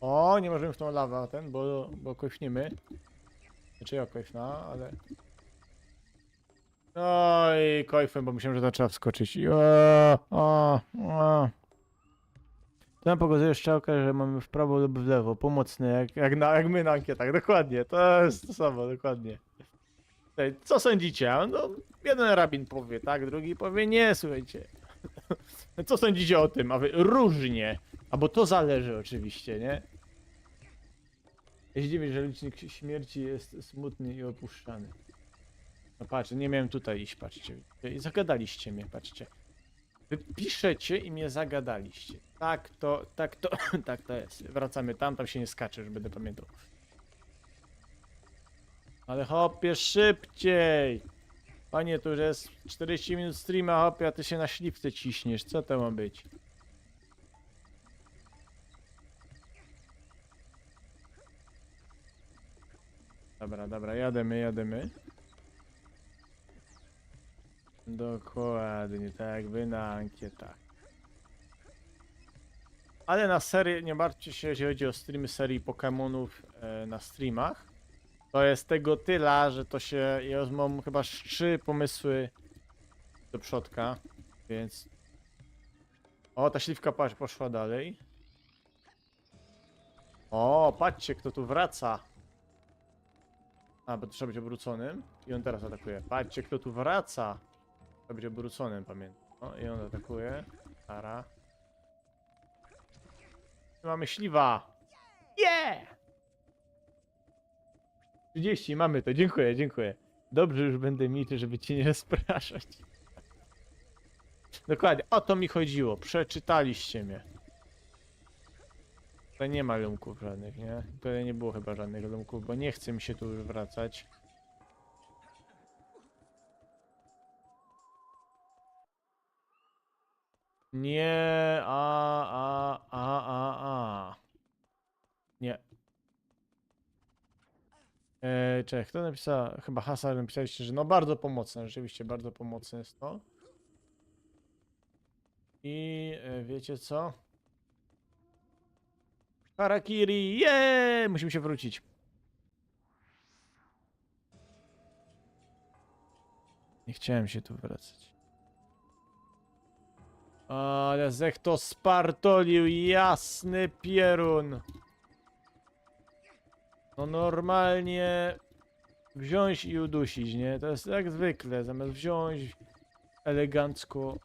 O, nie możemy w tą lawę ten, bo kośniemy. Znaczy ja kośna, ale... Oj, kojfem, bo myślałem, że to trzeba wskoczyć. Tam pokazuje strzałkę, że mamy w prawo lub w lewo. Pomocne, jak my na ankietach. Dokładnie, to jest to samo, dokładnie. Ej, co sądzicie? No, jeden rabin powie tak, drugi powie nie, słuchajcie. Co sądzicie o tym? A wy różnie. Albo to zależy oczywiście, nie? Ja się dziwię, że licznik śmierci jest smutny i opuszczany. No patrzcie, nie miałem tutaj iść, patrzcie. I zagadaliście mnie, patrzcie. Wy piszecie i mnie zagadaliście. Tak to, tak to jest. Wracamy tam się nie skacze, już będę pamiętał. Ale hopie, szybciej! Panie, tu już jest 40 minut streama, hopie, a ty się na śliwce ciśniesz. Co to ma być? Dobra, jademy. Dokładnie, tak jak wy na ankietach. Ale na serię, nie martwcie się, jeśli chodzi o streamy serii Pokémonów na streamach. To jest tego tyle, że to się, ja mam chyba 3 pomysły do przodka, więc... O, ta śliwka patrz, poszła dalej. O, patrzcie, kto tu wraca. A, bo to trzeba być obróconym. I on teraz atakuje. Patrzcie, kto tu wraca. Trzeba być obróconym, pamiętam. O, i on atakuje. Stara. Mamy śliwa. Yeah! 30, mamy to. Dziękuję. Dobrze, już będę milczy, żeby cię nie rozpraszać. Dokładnie, o to mi chodziło. Przeczytaliście mnie. Tutaj nie ma lumków żadnych, nie? Tutaj nie było chyba żadnych lumków, bo nie chce mi się tu już wracać. Nie, Nie. Czekaj, kto napisał? Chyba Hasar napisaliście, że no bardzo pomocne, rzeczywiście bardzo pomocne jest to. I wiecie co? Harakiri, jeee! Musimy się wrócić. Nie chciałem się tu wracać. Ale zech to spartolił, jasny pierun. No normalnie wziąć i udusić, nie? To jest jak zwykle, zamiast wziąć elegancko.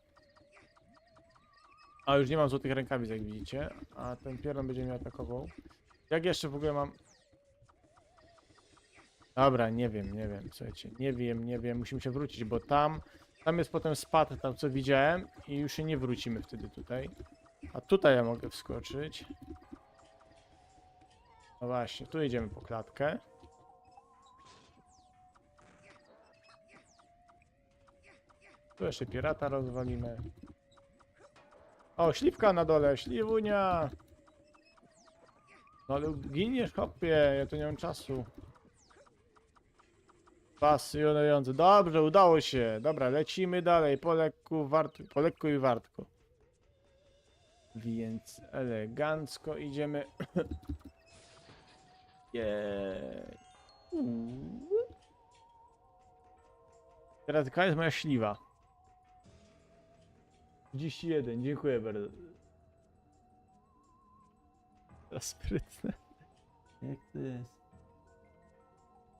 A już nie mam złotych rękawic, jak widzicie. A ten pierun będzie mnie atakował. Jak jeszcze w ogóle mam... Dobra, nie wiem, słuchajcie, nie wiem, musimy się wrócić, bo tam jest potem spad, tam co widziałem i już się nie wrócimy wtedy tutaj. A tutaj ja mogę wskoczyć. No właśnie, tu idziemy po klatkę. Tu jeszcze pirata rozwalimy. O, śliwka na dole, śliwunia! No ale giniesz, hopie, ja tu nie mam czasu. Pasjonujące. Dobrze, udało się. Dobra, lecimy dalej. Po lekku i wartko. Więc elegancko idziemy. Jej. Teraz jaka jest moja śliwa? 31, dziękuję bardzo. To sprytne. Jak to jest?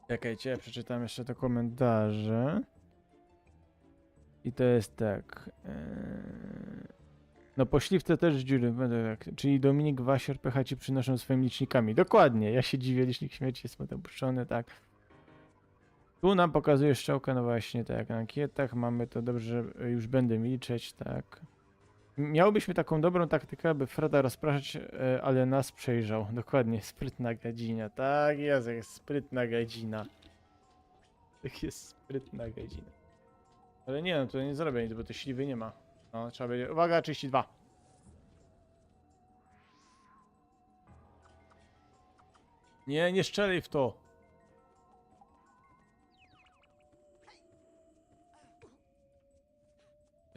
Czekajcie, ja przeczytam jeszcze te komentarze. I to jest tak. No po śliwce też dziury. Tak. Czyli Dominik Wasior pecha ci przynoszą swoimi licznikami. Dokładnie, ja się dziwię, licznik śmierci jest potem puszczony, tak. Tu nam pokazuje strzałkę, no właśnie, tak jak na ankietach mamy to dobrze, już będę milczeć, tak. Miałbyśmy taką dobrą taktykę, aby Freda rozpraszać, ale nas przejrzał. Dokładnie, sprytna gadzina. Tak jest sprytna gadzina. Tak jest sprytna gadzina. Ale nie, no to nie zrobię nic, bo tej śliwy nie ma. No, trzeba będzie... Uwaga, 32. Nie, nie strzelaj w to.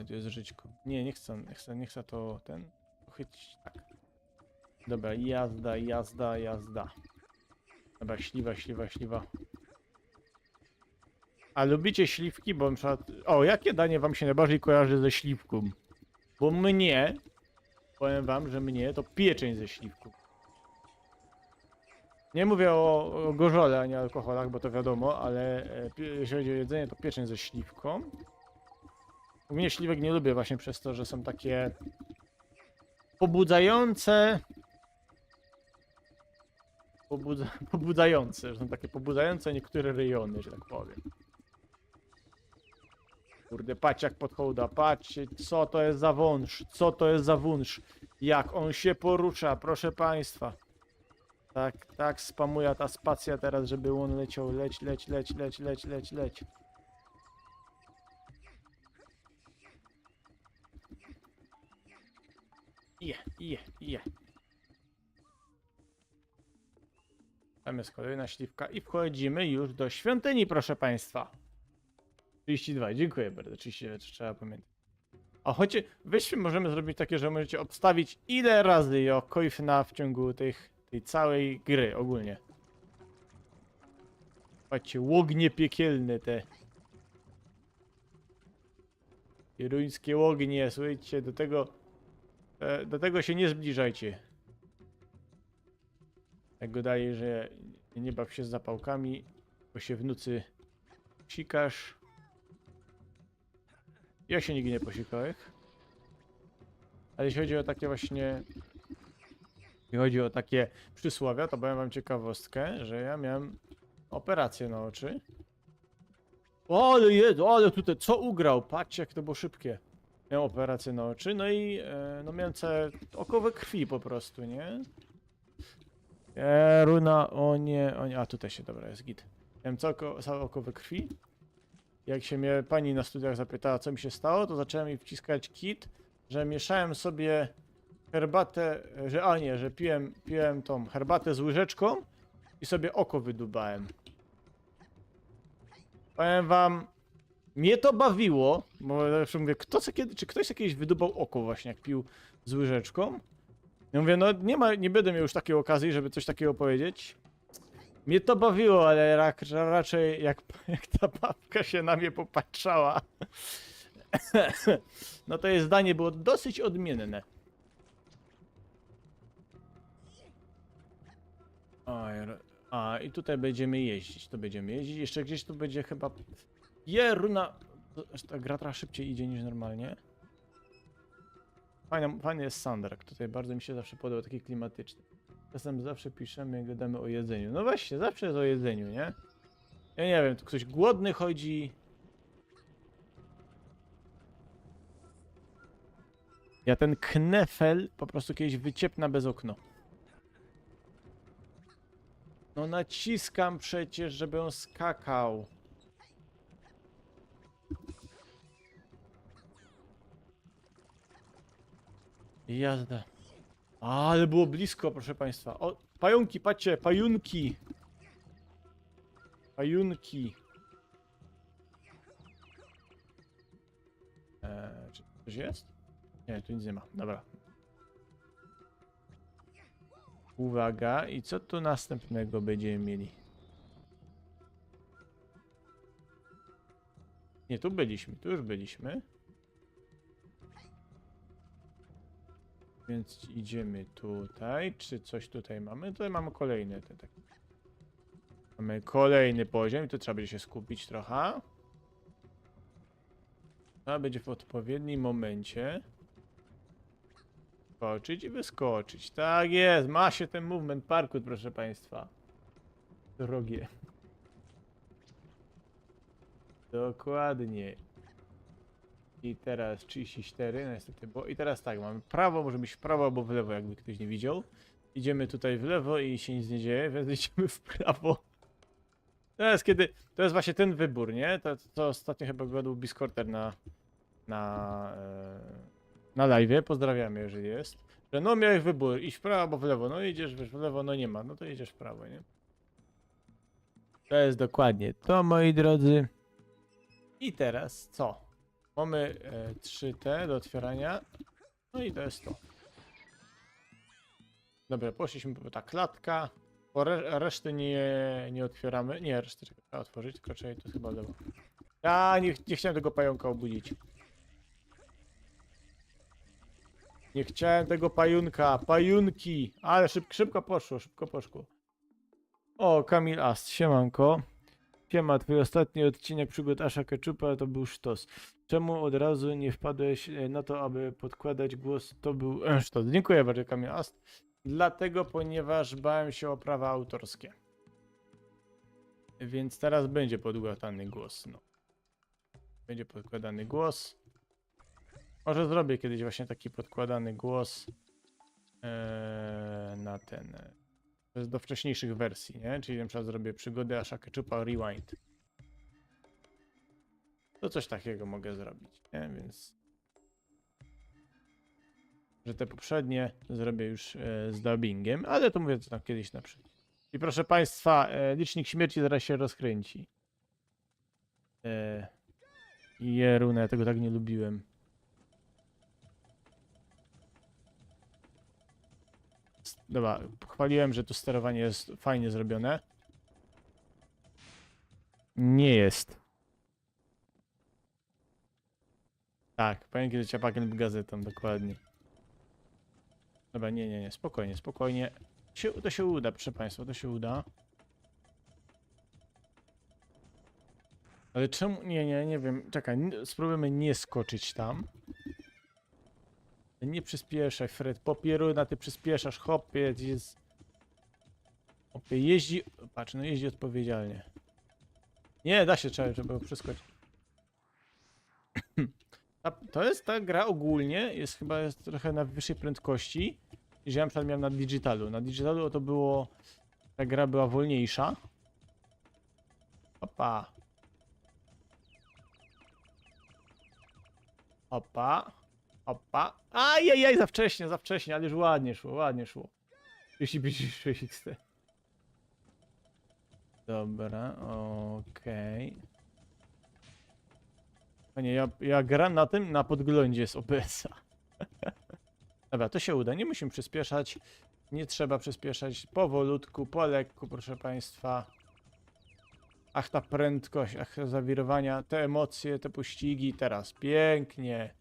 Tu jest żyćko. Nie, nie chcę to ten uchycić. Tak. Dobra, jazda. Dobra, śliwa. A lubicie śliwki? Bo na przykład... O, jakie danie wam się najbardziej kojarzy ze śliwką? Bo mnie, powiem wam, że mnie to pieczeń ze śliwką. Nie mówię o gorzole, ani alkoholach, bo to wiadomo, ale jeśli chodzi o jedzenie, to pieczeń ze śliwką. U mnie śliwek nie lubię właśnie przez to, że są takie pobudzające. Pobudzające, że są takie pobudzające niektóre rejony, że tak powiem. Kurde, patrz jak podchoda, patrzcie, co to jest za wąż, jak on się porusza, proszę państwa. Tak spamuje ta spacja teraz, żeby on leciał, leć. Je. Tam jest kolejna śliwka i wchodzimy już do świątyni, proszę państwa. 32, dziękuję bardzo, 39, trzeba pamiętać. A choć wyśmy możemy zrobić takie, że możecie obstawić ile razy jo koifna w ciągu tej całej gry ogólnie. Patrzcie, łognie piekielne te. Ruńskie łognie, słuchajcie, do tego się nie zbliżajcie. Jak go daje, że nie baw się z zapałkami, bo się w nocy sikasz. Ja się nigdy nie posikałem. Ale jeśli chodzi o takie właśnie... Jeśli chodzi o takie przysłowia, to powiem wam ciekawostkę, że ja miałem operację na oczy. O, ale tutaj co ugrał? Patrzcie jak to było szybkie. Miałem operację na oczy, no i no miałem całe oko we krwi po prostu, nie? Runa, o nie, a tutaj się, dobra, jest git. Miałem całe oko we krwi. Jak się mnie pani na studiach zapytała, co mi się stało, to zacząłem jej wciskać kit, że mieszałem sobie herbatę, że piłem tą herbatę z łyżeczką i sobie oko wydubałem. Powiem wam, mnie to bawiło, bo zawsze mówię, czy ktoś kiedyś wydubał oko właśnie, jak pił z łyżeczką? Ja mówię, no nie będę miał już takiej okazji, żeby coś takiego powiedzieć. Mnie to bawiło, ale raczej jak ta babka się na mnie popatrzała, no to jej zdanie było dosyć odmienne. I tutaj będziemy jeździć, jeszcze gdzieś tu będzie chyba... Runa! Ta gra trochę szybciej idzie niż normalnie. Fajny jest soundtrack, tutaj bardzo mi się zawsze podoba, taki klimatyczny. Czasem zawsze piszemy, gadamy o jedzeniu. No właśnie, zawsze jest o jedzeniu, nie? Ja nie wiem, tu ktoś głodny chodzi. Ja ten knefel po prostu kiedyś wyciepnę bez okno. No naciskam przecież, żeby on skakał. Jazda. Ale było blisko, proszę państwa. O, pająki, patrzcie, pajunki. Pajunki. Czy coś jest? Nie, tu nic nie ma. Dobra. Uwaga, i co tu następnego będziemy mieli? Nie, tu byliśmy, tu już byliśmy. Więc idziemy tutaj. Czy coś tutaj mamy? Tutaj mamy kolejny. Mamy kolejny poziom i tu trzeba będzie się skupić trochę. Trzeba będzie w odpowiednim momencie skoczyć i wyskoczyć. Tak jest, ma się ten movement parkour, proszę państwa. Drogie. Dokładnie. I teraz 34, no niestety, bo i teraz tak, mamy prawo, może być w prawo albo w lewo, jakby ktoś nie widział. Idziemy tutaj w lewo i się nic nie dzieje, więc idziemy w prawo. To jest właśnie ten wybór, nie? To ostatnio chyba gadał Biscorter na live'ie, pozdrawiamy, jeżeli jest. Że no miałeś wybór, iść w prawo albo w lewo, no idziesz wiesz, w lewo, no nie ma, no to idziesz w prawo, nie? To jest dokładnie to, moi drodzy. I teraz co? Mamy 3T do otwierania. No i to jest to. Dobra, poszliśmy po ta klatka. Bo reszty nie otwieramy. Nie, reszty trzeba otworzyć, tylko czekaj, to chyba lewo. Ja nie chciałem tego pająka obudzić. Nie chciałem tego pajunka. Pajunki! Ale szybko poszło, szybko poszło. O, Kamil Ast, siemanko. Siema, twój ostatni odcinek przygód Asha Ketchupa to był sztos. Czemu od razu nie wpadłeś na to, aby podkładać głos? To był sztos. Dziękuję bardzo, Kamil Ast. Dlatego, ponieważ bałem się o prawa autorskie. Więc teraz będzie podkładany głos, no. Będzie podkładany głos. Może zrobię kiedyś właśnie taki podkładany głos na ten... To jest do wcześniejszych wersji, nie? Czyli na przykład zrobię przygody Asha Ketchupa Rewind. To coś takiego mogę zrobić, nie? Więc... Że te poprzednie zrobię już z dubbingiem, ale to mówię, co tam kiedyś na przykład. I proszę państwa, licznik śmierci zaraz się rozkręci. Jeruna, ja tego tak nie lubiłem. Dobra, chwaliłem, że tu sterowanie jest fajnie zrobione. Nie jest. Tak, pająki z ciapakiem lub gazetą, dokładnie. Dobra, nie, spokojnie, spokojnie. To się uda, proszę państwa, to się uda. Ale czemu? Nie wiem. Czekaj, spróbujemy nie skoczyć tam. Nie przyspieszaj, Fred. Popieruna, ty przyspieszasz, hopie, jest... Hopie, jeździ... Patrz, no jeździ odpowiedzialnie. Nie, da się, trzeba przeskoczyć. To jest ta gra ogólnie, jest trochę na wyższej prędkości, niż ja na przykład miałem na Digitalu. Na Digitalu to było... Ta gra była wolniejsza. Opa. Opa. Opa. Ajajaj, za wcześnie, ale już ładnie szło, ładnie szło. 36 XT. Dobra, okej. Nie, ja gram na tym, na podglądzie z OBS-a. Dobra, to się uda, nie musimy przyspieszać. Nie trzeba przyspieszać, powolutku, po lekku, proszę państwa. Ach, ta prędkość, ach, zawirowania, te emocje, te pościgi, teraz, pięknie.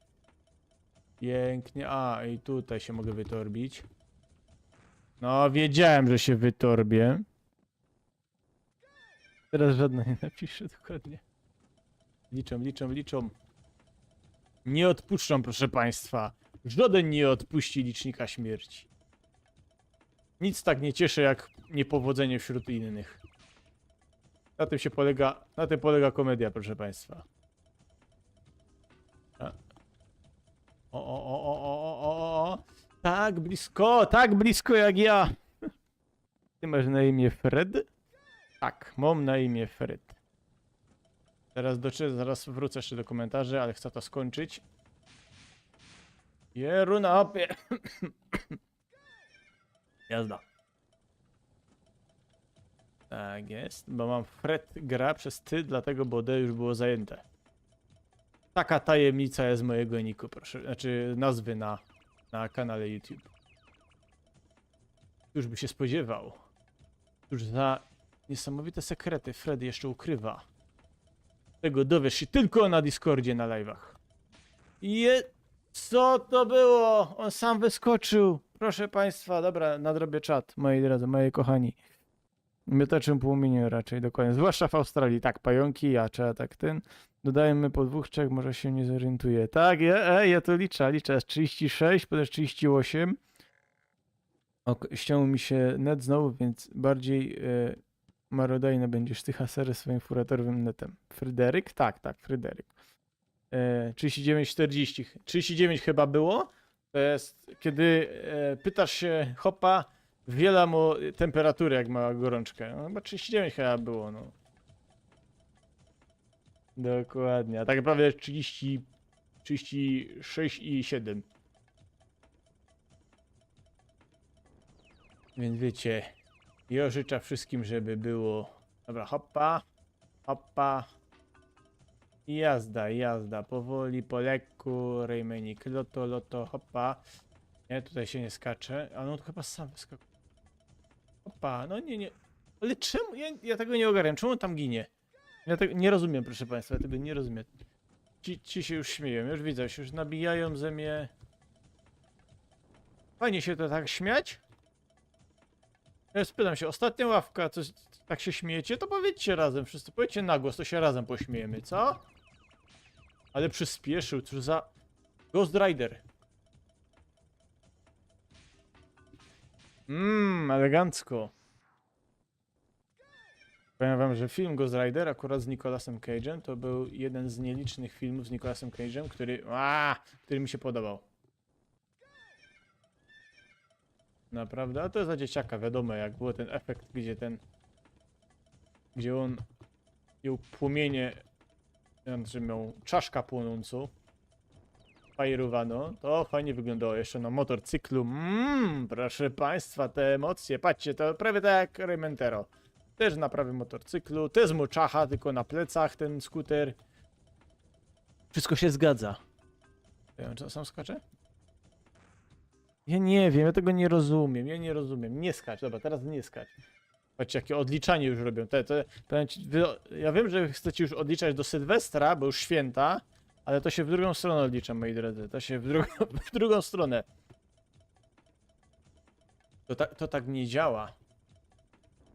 Pięknie, i tutaj się mogę wytorbić. No, wiedziałem, że się wytorbię. Teraz żadna nie napisze dokładnie. Liczą. Nie odpuszczą, proszę państwa. Żaden nie odpuści licznika śmierci. Nic tak nie cieszy jak niepowodzenie wśród innych. Na tym polega komedia, proszę państwa. O. Tak blisko jak ja. Ty masz na imię Fred? Tak, mam na imię Fred. Zaraz wrócę jeszcze do komentarzy, ale chcę to skończyć. Jeruna, opie. Jazda. Tak jest, bo mam Fred gra przez ty, dlatego bo D już było zajęte. Taka tajemnica jest mojego niku, proszę, znaczy nazwy na kanale YouTube. Któż by się spodziewał? Cóż za niesamowite sekrety Fred jeszcze ukrywa. Tego dowiesz się tylko na Discordzie, na live'ach. Co to było? On sam wyskoczył. Proszę państwa, dobra, nadrobię czat, moi drodzy, moi kochani. Miotaczem płomieniu raczej, dokładnie. Zwłaszcza w Australii. Tak, pająki, jacza, tak ten. Dodajemy po 2, 3, może się nie zorientuję. Tak, ja to liczę. Jest 36, potem 38. Ściął mi się net znowu, więc bardziej marodajny będziesz ty hasery swoim furatorowym netem. Fryderyk? Tak, Fryderyk. 39,40. 39 chyba było. To jest, kiedy pytasz się hopa, wiela mu temperatury, jak ma gorączkę. No, chyba 39 chyba było, no. Dokładnie. A tak naprawdę 36,7. Więc wiecie, ja życzę wszystkim, żeby było... Dobra, hoppa, i jazda, powoli, po lekku, Raymanik, loto, hoppa. Nie, tutaj się nie skacze, a no to chyba sam wyskakuje. Hoppa, no nie. Ale czemu? Ja tego nie ogarniam, czemu on tam ginie? Ja tego nie rozumiem, proszę państwa, ja tego nie rozumiem. Ci się już śmieją, już widzę, się już nabijają ze mnie. Fajnie się to tak śmiać? Ja spytam się, ostatnia ławka, coś tak się śmiejecie, to powiedzcie razem, wszyscy powiedzcie na głos, to się razem pośmiejemy, co? Ale przyspieszył, cóż za... Ghost Rider. Elegancko. Powiem wam, że film Ghost Rider akurat z Nicolasem Cage'em to był jeden z nielicznych filmów z Nicolasem Cage'em, który mi się podobał. Naprawdę, a to za dzieciaka, wiadomo, jak było ten efekt, gdzie on miał płomienie, znaczy miał czaszkę płonącą, fajerowano, to fajnie wyglądało jeszcze na motorcyklu. Proszę państwa, te emocje, patrzcie, to prawie tak jak Rementero. Też na prawym motorcyklu, też mu czacha, tylko na plecach ten skuter. Wszystko się zgadza. Ja wiem, czy on sam skacze? Ja nie wiem, ja tego nie rozumiem, Nie skacz, dobra, teraz nie skacz. Patrzcie, jakie odliczanie już robią. Ja wiem, że chcecie już odliczać do Sylwestra, bo już święta, ale to się w drugą stronę odlicza, moi drodzy. To się w drugą stronę. To tak nie działa.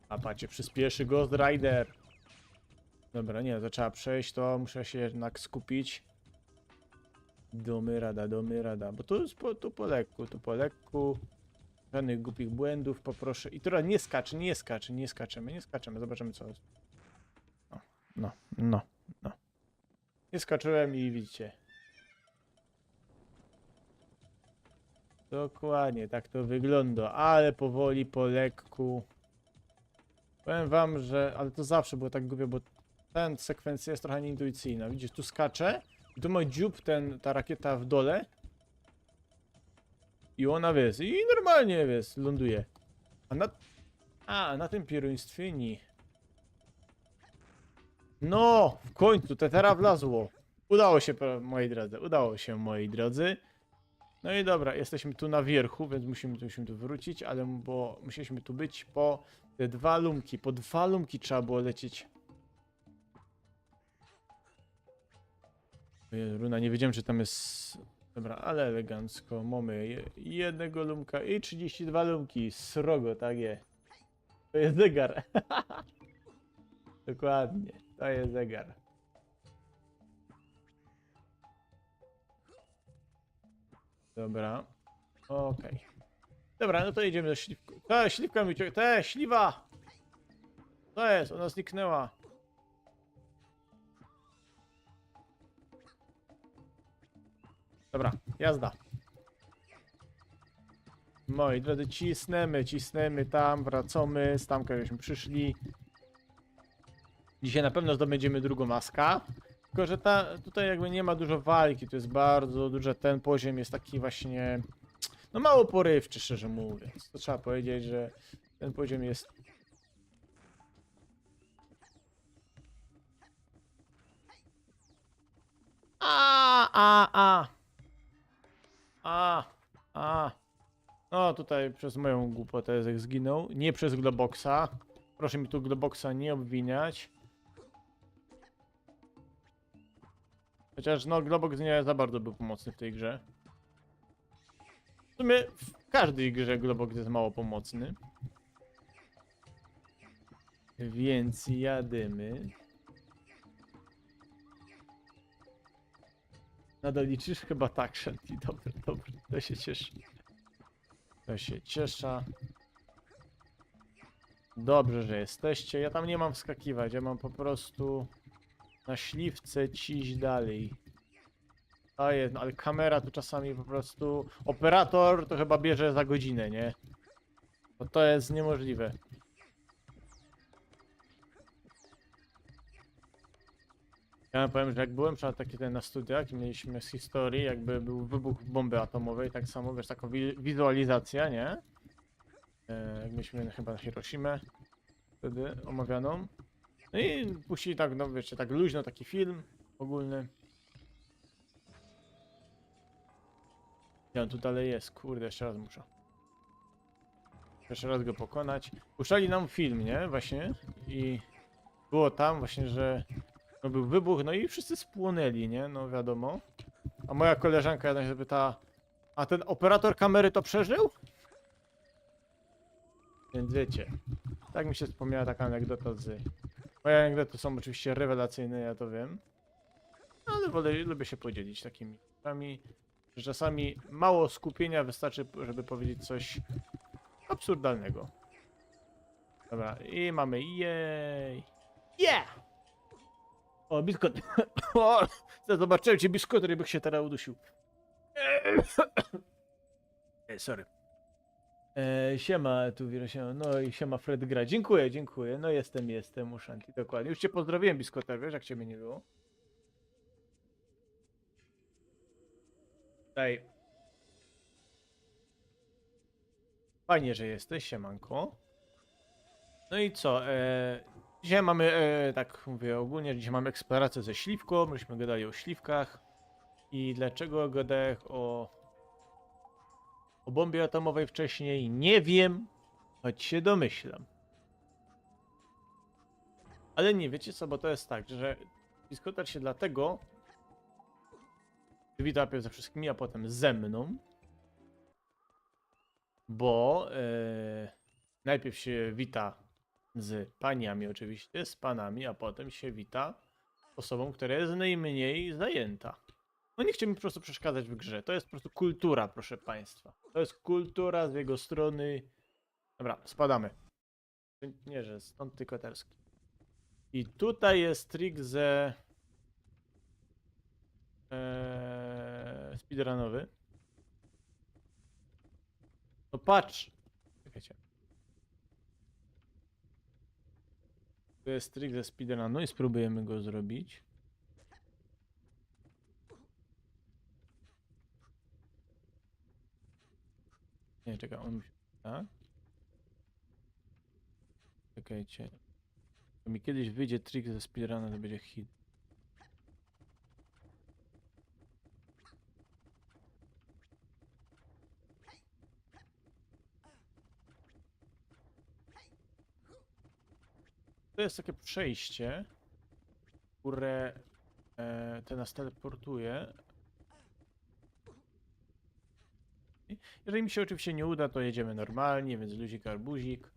A patrzcie, przyspieszy Ghost Rider. Dobra, nie, to trzeba przejść, to muszę się jednak skupić. Domy rada, bo tu jest tu po lekku. Żadnych głupich błędów, poproszę. I teraz nie skaczemy, zobaczymy co jest. No. Nie skaczyłem i widzicie. Dokładnie, tak to wygląda, ale powoli, po lekku. Powiem wam, że... Ale to zawsze było tak głupio, bo ta sekwencja jest trochę nieintuicyjna. Widzisz, tu skacze, i tu ma dziób ta rakieta w dole. I ona, wiesz, i normalnie, wiesz, ląduje. Na tym pieruństwie nie. No, w końcu, tetera wlazło. Udało się, moi drodzy. No i dobra, jesteśmy tu na wierchu, więc musimy tu wrócić, bo musieliśmy tu być po te 2 lumki. Po 2 lumki trzeba było lecieć. Runa, nie wiedziałem, czy tam jest... Dobra, ale elegancko. Mamy jednego lumka i 32 lumki. Srogo, tak jest. To jest zegar. Dokładnie, to jest zegar. Dobra. Okej. Dobra, no to idziemy do śliwku. Śliwka mi uciekła. Śliwa! To jest, ona zniknęła. Dobra, jazda. Moi drodzy, cisnemy tam, wracamy, z tamka żeśmy przyszli. Dzisiaj na pewno zdobędziemy drugą maskę. Tylko, że tutaj jakby nie ma dużo walki, to jest bardzo duże, ten poziom jest taki właśnie, no mało porywczy, szczerze mówiąc. To trzeba powiedzieć, że ten poziom jest... No tutaj przez moją głupotę Ezek zginął, nie przez Globoxa. Proszę mi tu Globoxa nie obwiniać. Chociaż no Globox nie za bardzo był pomocny w tej grze. W sumie w każdej grze Globox jest mało pomocny. Więc jadymy. Nadal liczysz? Chyba tak, Shanty. Dobry, dobry. To się cieszy. To się ciesza. Dobrze, że jesteście. Ja tam nie mam wskakiwać. Ja mam po prostu na śliwce ciść dalej. A jedno, ale kamera tu czasami po prostu... Operator to chyba bierze za godzinę, nie? To jest niemożliwe. Ja wam powiem, że jak byłem taki ten na studiach i mieliśmy z historii, jakby był wybuch bomby atomowej, tak samo, wiesz, taką wizualizację, nie? Jak mieliśmy chyba na Hiroshimę wtedy omawianą. No i puścili tak, no wiecie, tak luźno taki film ogólny. Ja on tu dalej jest, kurde, jeszcze raz muszę. Jeszcze raz go pokonać. Puszczali nam film, nie? Właśnie. I było tam właśnie, że no był wybuch, no i wszyscy spłonęli, nie? No wiadomo. A moja koleżanka jedna się zapytała, a ten operator kamery to przeżył? Więc wiecie, tak mi się wspomniała taka anegdota z... Moje anegdoty są oczywiście rewelacyjne, ja to wiem. Ale lubię się podzielić takimi rzeczami, że czasami mało skupienia wystarczy, żeby powiedzieć coś absurdalnego. Dobra, i mamy jej. Yeah! O, biskot. O, zobaczyłem cię, biskot, rybek się teraz udusił. Sorry. Siema, tu Wierosia. No i siema Fred gra. Dziękuję, dziękuję. No jestem u Shanty, dokładnie. Już cię pozdrowiłem, biskota, wiesz, jak ciebie nie było. Daj. Fajnie, że jesteś, siemanko. No i co? Dzisiaj mamy, tak mówię ogólnie, dzisiaj mamy eksplorację ze śliwką. Myśmy gadali o śliwkach. I dlaczego gadałem o bombie atomowej wcześniej? Nie wiem, choć się domyślam. Ale nie, wiecie co, bo to jest tak, że dyskutać się dlatego wita najpierw ze wszystkimi, a potem ze mną. Bo najpierw się wita z paniami oczywiście, z panami, a potem się wita osobą, która jest najmniej zajęta. No nie chciał mi po prostu przeszkadzać w grze. To jest po prostu kultura, proszę państwa. To jest kultura z jego strony. Dobra, spadamy. Nie, że stąd tylko terski. I tutaj jest trik ze... speedrunowy. No patrz! Czekajcie. To jest trik ze speedrunu i spróbujemy go zrobić. Nie, czekaj, on musi... Tak? Czekajcie. To mi kiedyś wyjdzie trik ze speedruna, to będzie hit. To jest takie przejście, które te nas teleportuje. Jeżeli mi się oczywiście nie uda, to jedziemy normalnie, więc luzik arbuzik.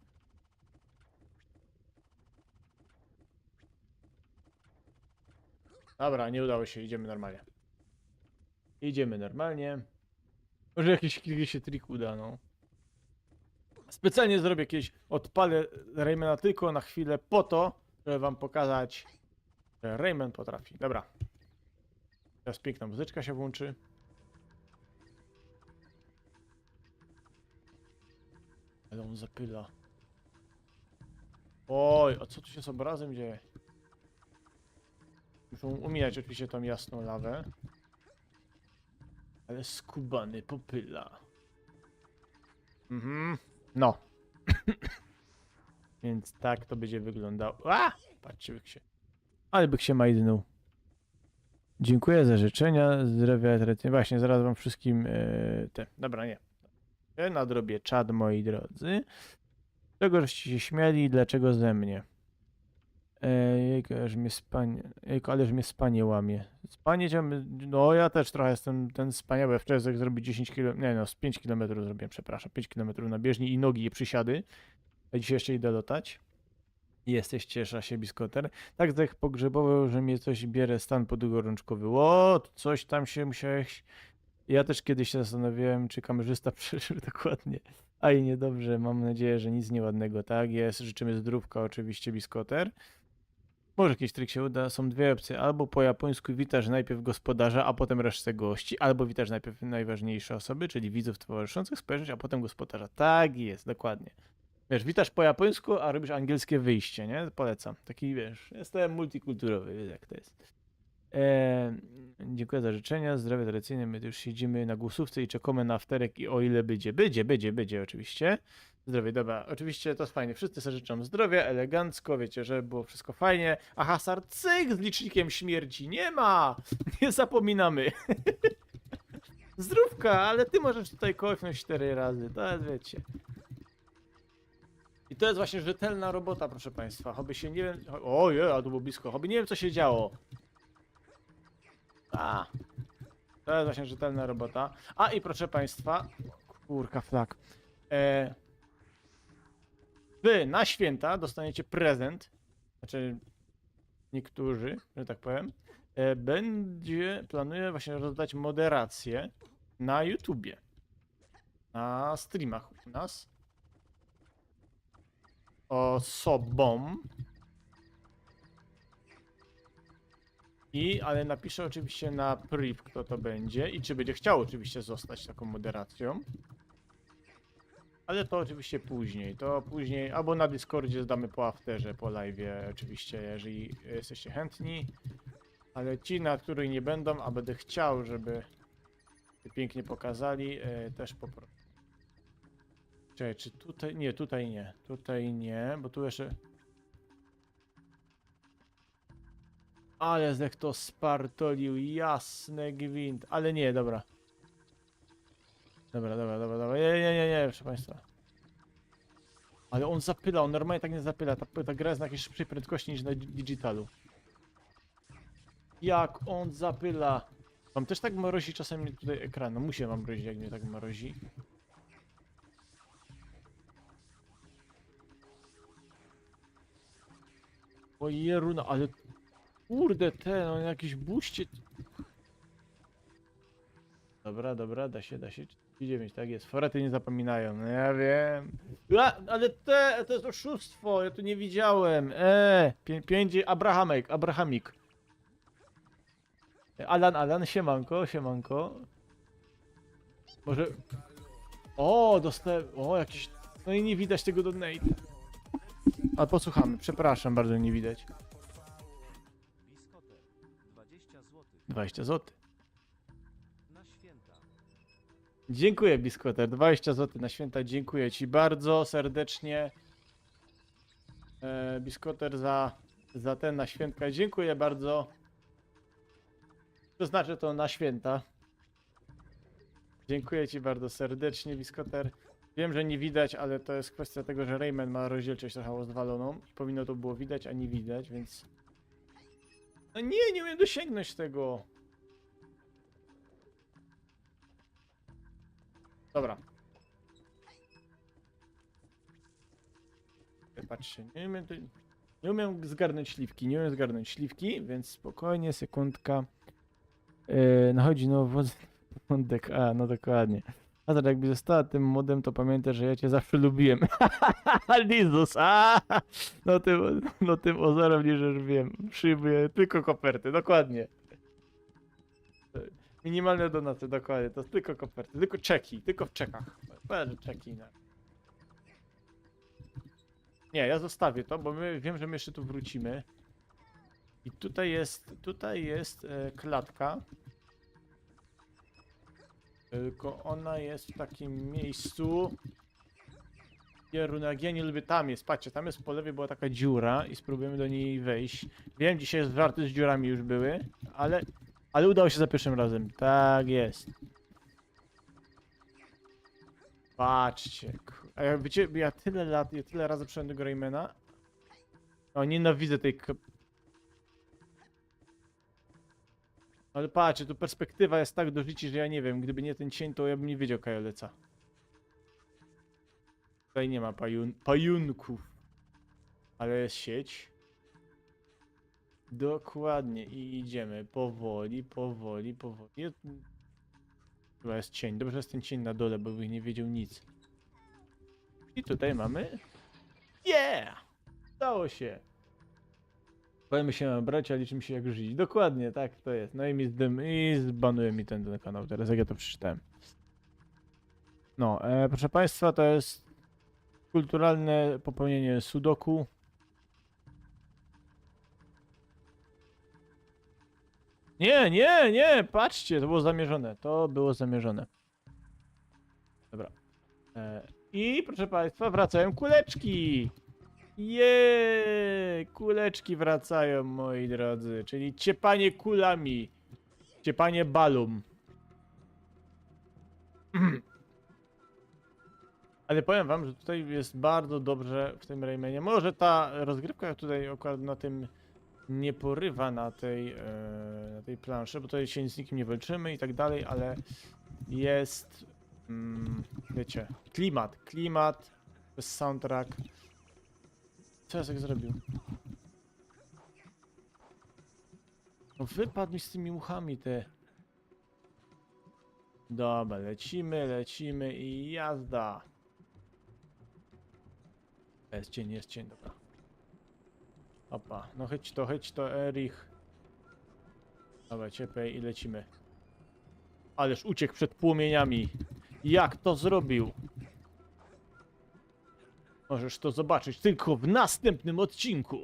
Dobra, nie udało się, idziemy normalnie. Idziemy normalnie. Może jakiś się trik uda, no. Specjalnie zrobię jakieś, odpalę Raymana tylko na chwilę po to, żeby wam pokazać, że Rayman potrafi. Dobra. Teraz piękna muzyczka się włączy. Ale on zapyla. Oj, a co tu się z obrazem dzieje? Muszą umijać oczywiście tą jasną lawę. Ale skubany popyla. No. Więc tak to będzie wyglądało. A! Patrzcie, byk się. Ale byk się majdnął. Dziękuję za życzenia. Zdrowia, tradycyjnie. Właśnie, zaraz wam wszystkim Dobra, nie. Nadrobię czad, moi drodzy. Czego żeście się śmiali? Dlaczego ze mnie? Jejku, ależ mnie spanie łamie. Spanie cię, no ja też trochę jestem ten wspaniały. Wczoraj jak zrobić 10 km, nie no, z 5 km zrobiłem, przepraszam, 5 km na bieżni i nogi i przysiady. A dzisiaj jeszcze idę lotać. Jesteś, ciesza się, biskoter. Tak zdech pogrzebował, że mnie coś bierze stan podłogorączkowy. O, coś tam się musiałeś... Ja też kiedyś się zastanawiałem, czy kamerzysta przeżył dokładnie. A i niedobrze, mam nadzieję, że nic nieładnego. Tak jest, życzymy zdrówka oczywiście, biskoter. Może jakiś trik się uda. Są dwie opcje. Albo po japońsku witasz najpierw gospodarza, a potem resztę gości. Albo witasz najpierw najważniejsze osoby, czyli widzów towarzyszących, społeczność, a potem gospodarza. Tak jest, dokładnie. Wiesz, witasz po japońsku, a robisz angielskie wyjście, nie? Polecam. Taki, wiesz, jestem multikulturowy, wiesz jak to jest. Dziękuję za życzenia. Zdrowie tradycyjne. My już siedzimy na głosówce i czekamy na afterek i o ile będzie oczywiście. Zdrowie, dobra. Oczywiście to jest fajnie. Wszyscy sobie życzą zdrowia, elegancko, wiecie, że było wszystko fajnie. A hasard cyk z licznikiem śmierci nie ma! Nie zapominamy. Zdrówka, ale ty możesz tutaj kochnąć 4 razy, to jest, wiecie. I to jest właśnie rzetelna robota, proszę państwa. Choby się nie wiem... Ojej, a to było blisko. Choby nie wiem, co się działo. A, to jest właśnie rzetelna robota. A i proszę państwa, kurka flag. Wy na święta dostaniecie prezent. Znaczy, niektórzy, że tak powiem. Planuję właśnie rozdać moderację na YouTubie. Na streamach u nas. Osobom. Ale napiszę oczywiście na priv, kto to będzie i czy będzie chciał oczywiście zostać taką moderacją. Ale to oczywiście później. To później albo na Discordzie zdamy po afterze, po live'ie oczywiście, jeżeli jesteście chętni. Ale ci, na których nie będą, a będę chciał, żeby pięknie pokazali, też poproszę. Czekaj, czy tutaj... Nie, tutaj nie. Tutaj nie, bo tu jeszcze... Ale zdech to spartolił, jasny gwint. Ale nie, dobra. Dobra. Nie, proszę państwa. Ale on zapyla, on normalnie tak nie zapyla. Ta gra jest na jakiejś szybszej prędkości niż na digitalu. Jak on zapyla. Wam też tak mrozi czasami tutaj ekran. No musi wam mrozić, jak mnie tak mrozi. O jeruna, ale... Kurde, on jakiś buście. Dobra, da się. 9, tak jest. Forety nie zapominają, no ja wiem. Ale to jest oszustwo, ja tu nie widziałem. 5, Abrahamik. Alan, siemanko. Może... O, dostałem... O, jakiś... No i nie widać tego donate'a. Ale posłuchamy, przepraszam, bardzo nie widać. Biskoter, 20 zł. 20 zł. Na święta. Dziękuję, Biskoter. 20 zł na święta. Dziękuję ci bardzo serdecznie. Biskoter za ten na święta. Dziękuję bardzo. To znaczy to na święta. Dziękuję ci bardzo serdecznie, Biskoter. Wiem, że nie widać, ale to jest kwestia tego, że Rayman ma rozdzielczość trochę rozwaloną. I powinno to było widać, a nie widać, więc... No nie umiem dosięgnąć tego. Dobra. Patrzcie, nie umiem zgarnąć śliwki, więc spokojnie, sekundka. Nachodzi nowy wątek, no dokładnie. A tak jakby została tym modem, to pamiętaj, że ja cię zawsze lubiłem. Lizus, no tym ozorem nie już wiem. Przyjmuję tylko koperty, dokładnie. Minimalne donaty, dokładnie, to tylko koperty, tylko czeki, tylko w czekach. Czeki, no. Nie, ja zostawię to, bo wiem, że my jeszcze tu wrócimy. I tutaj jest klatka. Tylko ona jest w takim miejscu. Kierunek, ja nie lubię, tam jest, patrzcie, tam jest po lewej była taka dziura i spróbujemy do niej wejść. Wiem, dzisiaj żarty z dziurami już były, ale udało się za pierwszym razem. Tak jest. Patrzcie. A ja, wiecie, ja tyle lat, ja tyle razy przyszedłem do Greymana. O, nienawidzę tej... Ale patrzcie, tu perspektywa jest tak do życia, że ja nie wiem, gdyby nie ten cień, to ja bym nie wiedział, Kajoleca. Tutaj nie ma pajunków. Ale jest sieć. Dokładnie i idziemy powoli, powoli, powoli. Chyba jest cień. Dobrze, że jest ten cień na dole, bo bym nie wiedział nic. I tutaj mamy... Yeah! Udało się! Powiem się brać, a liczymy się jak żyć. Dokładnie, tak to jest. No i i zbanuje mi ten kanał teraz, jak ja to przeczytałem. No, proszę Państwa, to jest kulturalne popełnienie sudoku. Nie, nie, nie, patrzcie, to było zamierzone. To było zamierzone. Dobra. I proszę Państwa, wracają kuleczki. Jeee, kuleczki wracają, moi drodzy. Czyli ciepanie kulami. Ciepanie balum. Ale powiem wam, że tutaj jest bardzo dobrze w tym Raymanie. Może ta rozgrywka tutaj akurat na tym nie porywa na tej planszy, bo tutaj się z nikim nie walczymy i tak dalej, ale jest, wiecie, klimat, to jest soundtrack. Co ja tak zrobił? No wypadł mi z tymi uchami te. Dobra, lecimy i jazda. Jest cień, dobra. Opa, no chyć to, Erich. Dobra, ciepłej i lecimy. Ależ uciekł przed płomieniami. Jak to zrobił? Możesz to zobaczyć tylko w następnym odcinku.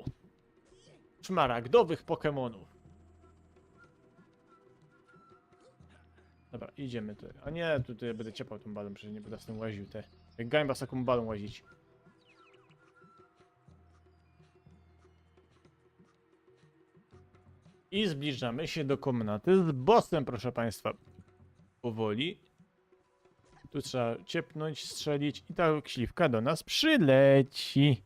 Szmaragdowych Pokemonów. Dobra, idziemy tu. A nie, tutaj będę ciepał tym balem, przecież nie będę z tym łaził. Jak Gaiba z taką balą łazić. I zbliżamy się do komnaty z bossem, proszę Państwa. Powoli. Tu trzeba ciepnąć, strzelić i ta śliwka do nas przyleci.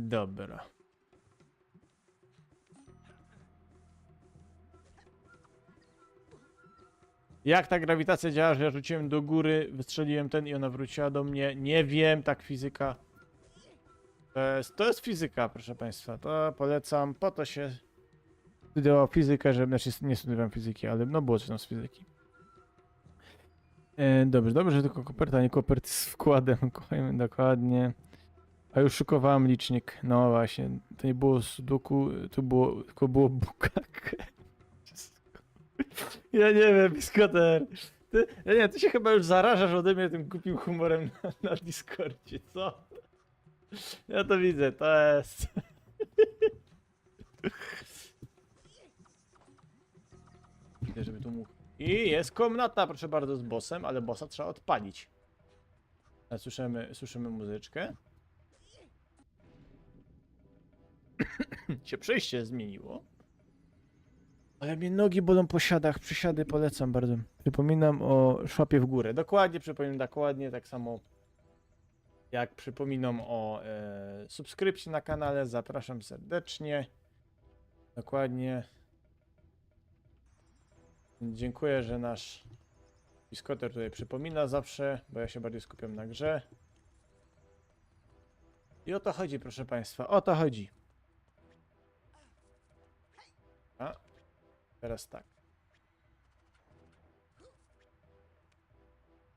Dobra. Jak ta grawitacja działa, że ja rzuciłem do góry, wystrzeliłem ten i ona wróciła do mnie? Nie wiem, tak fizyka. To jest fizyka, proszę Państwa. To polecam, po to się studiował fizykę, że znaczy nie studiowałem fizyki, ale no było coś tam z fizyki. Dobrze, że tylko koperta, nie koperty z wkładem. Kochajmy dokładnie. A już szykowałem licznik. No właśnie, to nie było sudoku, to było, tylko było bukake. Ja nie wiem, Biskoter. Ty się chyba już zarażasz ode mnie tym głupim humorem na Discordzie, co? Ja to widzę, to jest... Widzę, żeby tu mógł... I jest komnata, proszę bardzo, z bossem, ale bossa trzeba odpalić. A słyszymy muzyczkę. się przejście zmieniło. Ale mnie nogi bolą po siadach, przysiady polecam bardzo. Przypominam o szłapie w górę. Dokładnie, przypominam dokładnie tak samo jak przypominam o subskrypcji na kanale. Zapraszam serdecznie. Dokładnie. Dziękuję, że nasz Biskoter tutaj przypomina zawsze, bo ja się bardziej skupiam na grze. I o to chodzi, proszę Państwa, o to chodzi. A, teraz tak.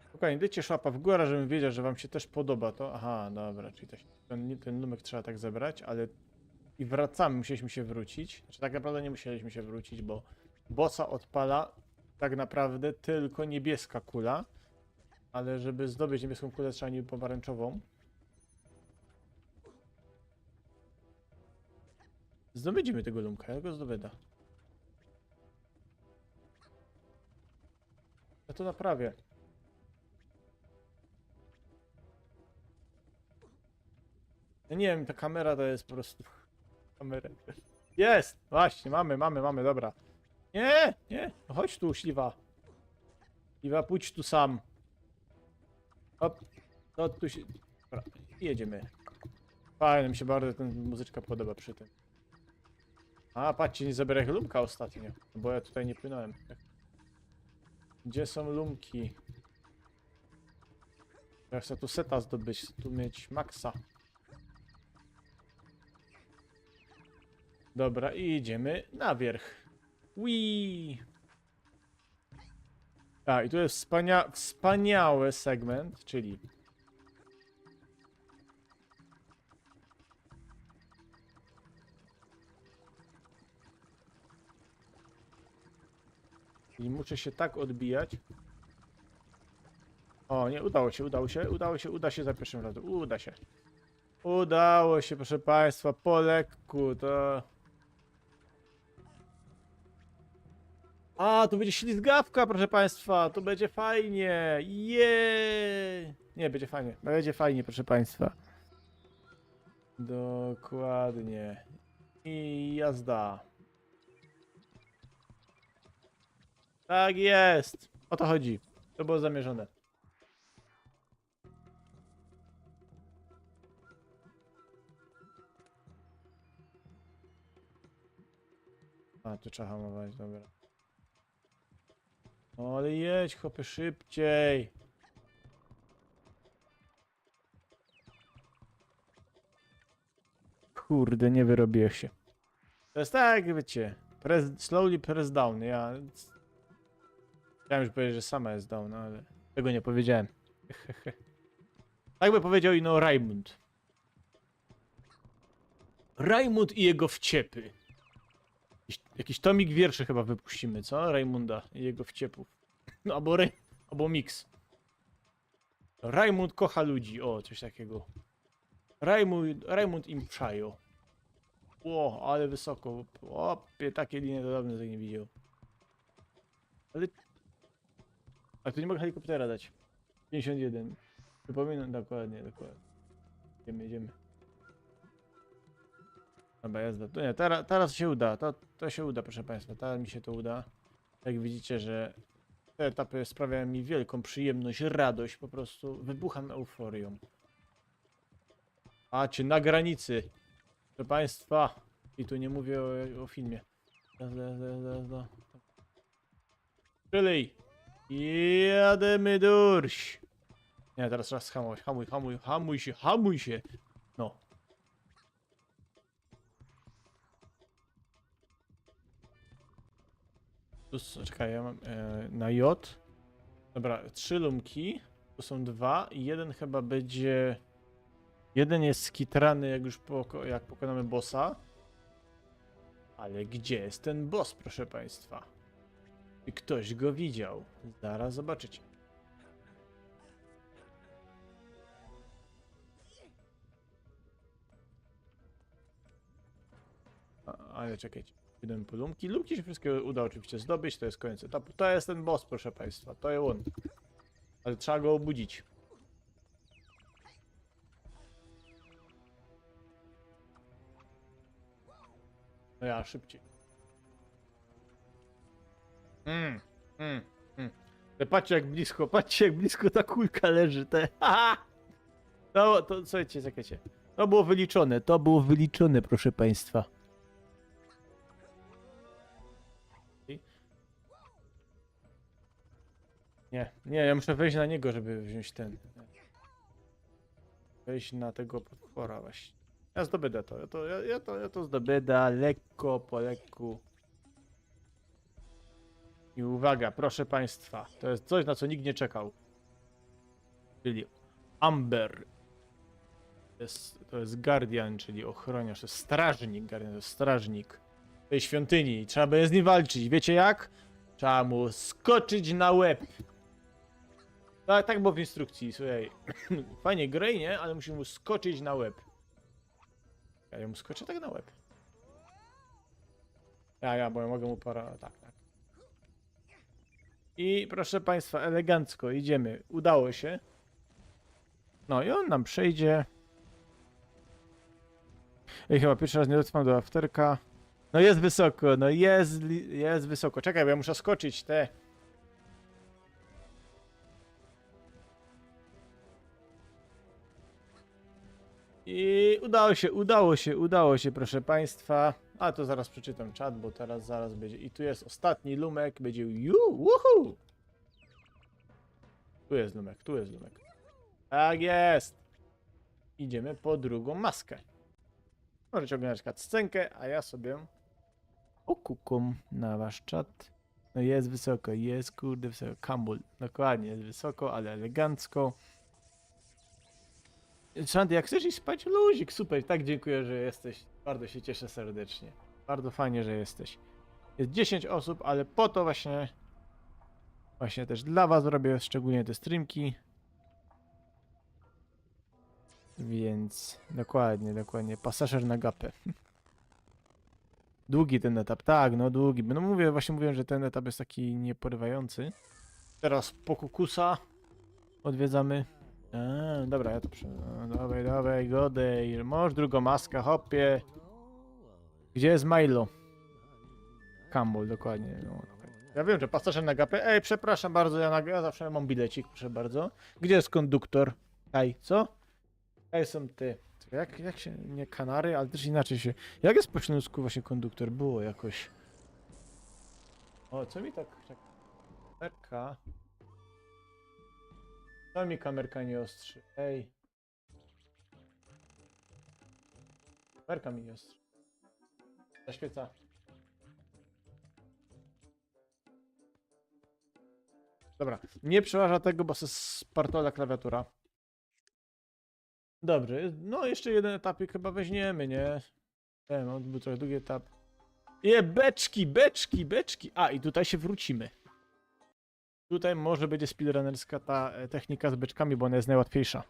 Spokojnie, dajcie szłapa w górę, żebym wiedział, że Wam się też podoba to. Aha, dobra, czyli ten numek trzeba tak zebrać, ale i wracamy, musieliśmy się wrócić. Znaczy tak naprawdę nie musieliśmy się wrócić, bo bossa odpala tak naprawdę tylko niebieska kula. Ale żeby zdobyć niebieską kulę, trzeba niby pomarańczową. Zdobędziemy tego lumka, ja go zdobędę. Ja to naprawię. Ja nie wiem, ta kamera to jest po prostu... Kamera. Jest! Właśnie, mamy, dobra. Nie, nie, no chodź tu, śliwa. Śliwa, pójdź tu sam. Hop, to tu się... Dobra, jedziemy. Fajnie, mi się bardzo ten muzyczka podoba przy tym. A, patrzcie, nie zabieraj lumka ostatnio, bo ja tutaj nie płynąłem. Gdzie są lumki? Ja chcę tu seta zdobyć, chcę tu mieć maksa. Dobra, i idziemy na wierzch. Wii. A, i tu jest wspaniały segment, czyli... I muszę się tak odbijać. O, nie, uda się za pierwszym razem, uda się. Udało się, proszę państwa, po lekku, to... A, tu będzie ślizgawka, proszę państwa, tu będzie fajnie, jeee! Nie, będzie fajnie, proszę państwa. Dokładnie. I jazda. Tak jest, o to chodzi, to było zamierzone. A, tu trzeba hamować, dobra. O, ale jedź, chłopie, szybciej. Kurde, nie wyrobię się. To jest tak, wiecie, slowly press down, ja... Chciałem już powiedzieć, że sama jest down, ale tego nie powiedziałem. Tak by powiedział ino Rajmund. Rajmund i jego wciepy. Jakiś tomik wierszy chyba wypuścimy, co? Rajmunda i jego wciepów. No, albo miks. Rajmund kocha ludzi, o, coś takiego. Rajmund im przajo. O, ale wysoko. O, takie linie to dawno nie widział. Ale... A tu nie mogę helikoptera dać. 51. Przypominam, dokładnie. Jedziemy. Dobra, jazda. To nie, teraz się uda. To się uda, proszę państwa. Teraz mi się to uda. Jak widzicie, że te etapy sprawiają mi wielką przyjemność, radość. Po prostu wybucham euforią. Macie na granicy. Proszę państwa. I tu nie mówię o filmie. Jazda. Czyli jademy durś. Nie, teraz trzeba schamować. Hamuj się. No. Tu, czekaj, ja mam na J. Dobra, 3 lumki. Tu są 2 i jeden chyba będzie... Jeden jest skitrany jak pokonamy bossa. Ale gdzie jest ten boss, proszę państwa? Czy ktoś go widział? Zaraz zobaczycie. Ale czekajcie. Idę po lumki. Lumki się wszystkie uda oczywiście zdobyć. To jest koniec etapu. To jest ten boss, proszę państwa. To jest on. Ale trzeba go obudzić. No ja, szybciej. Patrzcie jak blisko ta kulka leży. No, to słuchajcie, czekajcie. To było wyliczone, proszę państwa. Nie, ja muszę wejść na niego, żeby wziąć ten. Wejść na tego potwora właśnie. Ja zdobędę to. Ja to zdobędę lekko po lekku. I uwaga, proszę państwa, to jest coś, na co nikt nie czekał. Czyli Amber. To jest Guardian, czyli ochroniarz, to jest strażnik. Guardian to jest strażnik tej świątyni. Trzeba będzie z nim walczyć. Wiecie jak? Trzeba mu skoczyć na łeb. Tak było w instrukcji, słuchaj. Fajnie Grey, nie? Ale musimy mu skoczyć na łeb. Ja mu skoczę tak na łeb. Bo ja mogę mu pora... Tak. I proszę państwa, elegancko idziemy. Udało się. No i on nam przejdzie. I chyba pierwszy raz nie dotrwam do afterka. No jest wysoko, no jest wysoko. Czekaj, bo ja muszę skoczyć te. I udało się, proszę państwa. A to zaraz przeczytam czat, bo teraz zaraz będzie. I tu jest ostatni lumek, będzie woohoo! Tu jest lumek. Tak jest! Idziemy po drugą maskę. Możecie oglądać cutscenkę, a ja sobie okukam na wasz czat. No jest wysoko, jest kurde wysoko. Kambul, dokładnie, jest wysoko, ale elegancko. Shandy, jak chcesz iść spać, luzik, super. Tak, dziękuję, że jesteś. Bardzo się cieszę serdecznie. Bardzo fajnie, że jesteś. Jest 10 osób, ale po to właśnie też dla was robię szczególnie te streamki. Więc dokładnie. Pasażer na gapę. Długi ten etap, tak, no długi. No mówiłem, że ten etap jest taki nieporywający. Teraz po kukusa odwiedzamy. Dobra, ja to dawaj, godej. Możesz drugą maskę, hopie. Gdzie jest Milo? Kambul, dokładnie. No, ja wiem, że pasażer na gapę. Ej, przepraszam bardzo, ja zawsze mam bilecik, proszę bardzo. Gdzie jest konduktor? Co? Tutaj są te. Jak się. Nie Kanary, ale też inaczej się. Jak jest po śląsku właśnie konduktor? Było jakoś. O, co mi tak. Kamerka. Co mi kamerka nie ostrzy? Ej. Kamerka mi nie ostrzy. Zaświeca. Dobra. Nie przeważa tego, bo se spartola klawiatura. Dobrze, no jeszcze jeden etapik chyba weźmiemy, nie? On był trochę długi etap. Beczki! A, i tutaj się wrócimy. Tutaj może będzie speedrunnerska ta technika z beczkami, bo ona jest najłatwiejsza.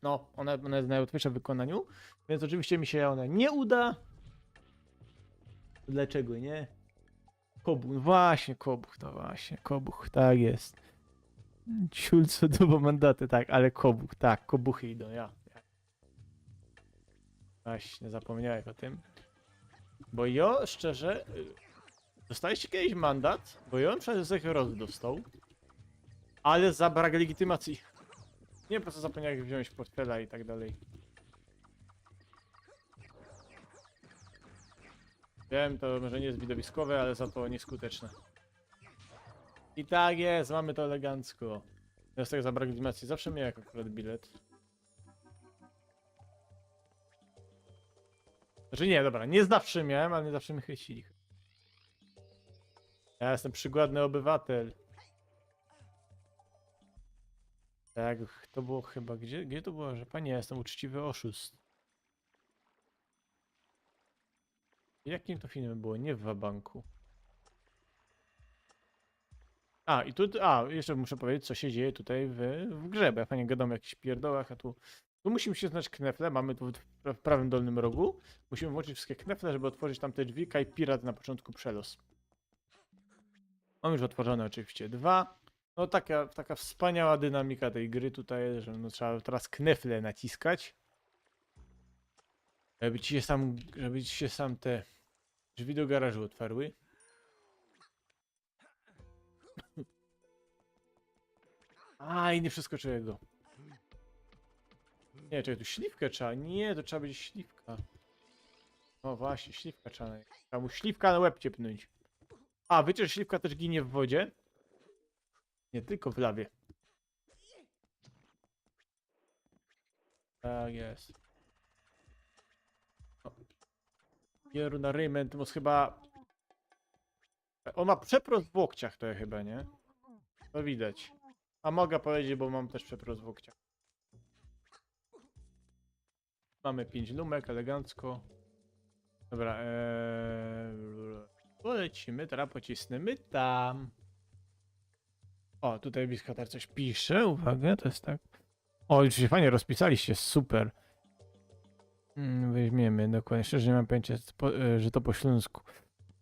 No, ona jest najłatwiejsza w wykonaniu, więc oczywiście mi się ona nie uda. Dlaczego nie? Kobuch, właśnie, kobuch, tak jest. Ciulco dubo mandaty, tak, ale kobuch, tak, kobuchy idą, ja. Właśnie, zapomniałem o tym. Bo ja, szczerze, dostaliście kiedyś mandat, bo ja bym przez roz dostał, ale za brak legitymacji. Nie, po prostu zapomniałem jak wziąć portfela i tak dalej. Wiem, to może nie jest widowiskowe, ale za to nieskuteczne. I tak jest, mamy to elegancko. Teraz tak za brak legitymacji, zawsze miałem akurat bilet. Znaczy nie, dobra, nie zawsze miałem, ale nie zawsze mnie chwycili. Ja jestem przykładny obywatel. Tak, to było chyba, gdzie to było, że panie, ja jestem uczciwy oszust. Jakim to filmem było? Nie w Wabanku. I tu, jeszcze muszę powiedzieć, co się dzieje tutaj w grze, bo ja fajnie gadam o jakichś pierdołach, a tu musimy się znać knefle, mamy tu w prawym dolnym rogu. Musimy włączyć wszystkie knefle, żeby otworzyć tam te drzwi, Kaj Pirat na początku przelos. Mam już otworzone oczywiście 2. No taka wspaniała dynamika tej gry tutaj, że no, trzeba teraz knefle naciskać. Żeby ci się sam te drzwi do garażu otwarły. I nie przeskoczyłem go. Nie, czekaj, tu śliwkę trzeba. Nie, to trzeba będzie śliwka. No właśnie, śliwka trzeba. Trzeba mu śliwka na łeb ciepnąć. Wiecie, że śliwka też ginie w wodzie? Nie tylko w lawie. Tak jest. Pieruna Ryment, chyba... On ma przeprost w łokciach to chyba, nie? To widać. Mogę powiedzieć, bo mam też przeprost w łokciach. Mamy 5 lumek, elegancko. Dobra, polecimy, teraz pocisnemy tam. O, tutaj Biskatar coś pisze, uwaga, to jest tak. O, już się fajnie rozpisaliście, super. Weźmiemy, dokładnie. Szczerze nie mam pojęcia, że to po śląsku.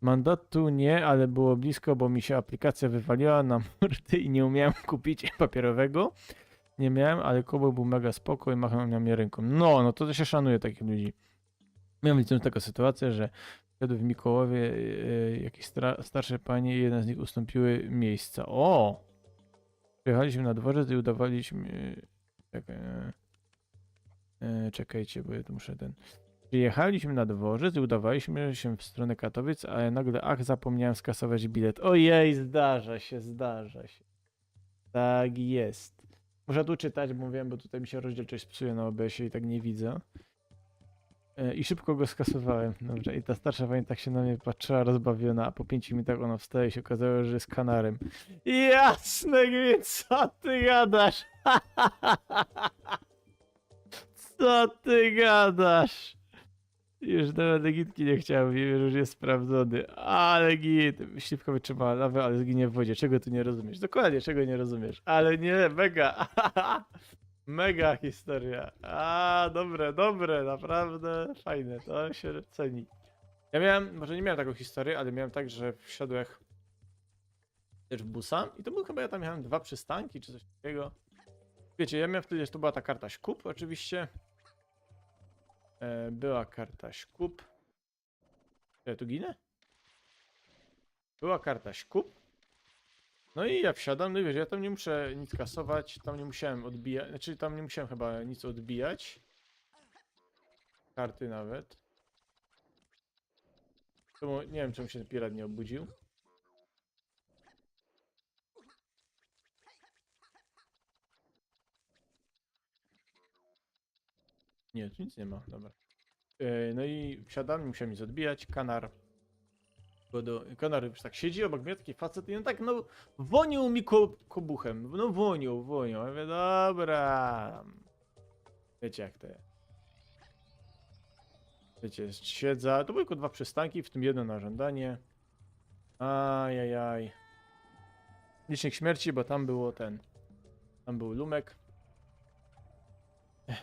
Mandatu nie, ale było blisko, bo mi się aplikacja wywaliła na mordy i nie umiałem kupić papierowego. Nie miałem, ale kobo był mega spoko i machał na mnie ręką. No to się szanuje takich ludzi. Miałem licząc taką sytuację, że wtedy w Mikołowie jakieś starsze panie i jedna z nich ustąpiły miejsca. O! Przyjechaliśmy na dworzec i udawaliśmy... Czekaj, czekajcie, bo ja tu muszę ten... Przyjechaliśmy na dworzec i udawaliśmy się w stronę Katowic, ale nagle, zapomniałem skasować bilet. Ojej, zdarza się, zdarza się. Tak jest. Muszę tu czytać, bo wiem, bo tutaj mi się rozdzielczość psuje na OBS-ie i tak nie widzę. I szybko go skasowałem. Dobrze, i ta starsza pani tak się na mnie patrzyła rozbawiona, a po 5 minutach ona wstaje i się okazało, że jest kanarem. Jasne, więc co ty gadasz? Co ty gadasz? Już nawet legitki nie chciałem, wiem, że już jest sprawdzony. Ale git, śliwka wytrzymała lawę, ale zginie w wodzie. Czego tu nie rozumiesz? Dokładnie, czego nie rozumiesz. Ale nie, mega. Mega historia. Dobre, naprawdę fajne. To się ceni. Ja miałem, może nie miałem taką historię, ale miałem tak, że wsiadłem też w busa i to był chyba, ja tam miałem 2 przystanki czy coś takiego. Wiecie, ja miałem wtedy, to była ta karta Śkup oczywiście. Była karta Śkup. Ja tu ginę? Była karta Śkup. No i ja wsiadam, no i wiesz, ja tam nie muszę nic kasować, tam nie musiałem odbijać, znaczy tam nie musiałem chyba nic odbijać. Karty nawet. Czemu, nie wiem, czemu się ten pirat nie obudził. Nie, tu nic nie ma, dobra. No i wsiadam, nie musiałem nic odbijać, kanar. Kanar już tak siedzi obok mnie, taki facet i on tak, no, wonił mi kobuchem, no wonił. Ja mówię, dobra. Wiecie jak to jest. Wiecie, siedza, to były tylko 2 przystanki, w tym jedno na żądanie. Ajajaj. Licznik śmierci, bo tam było tam był Lumek.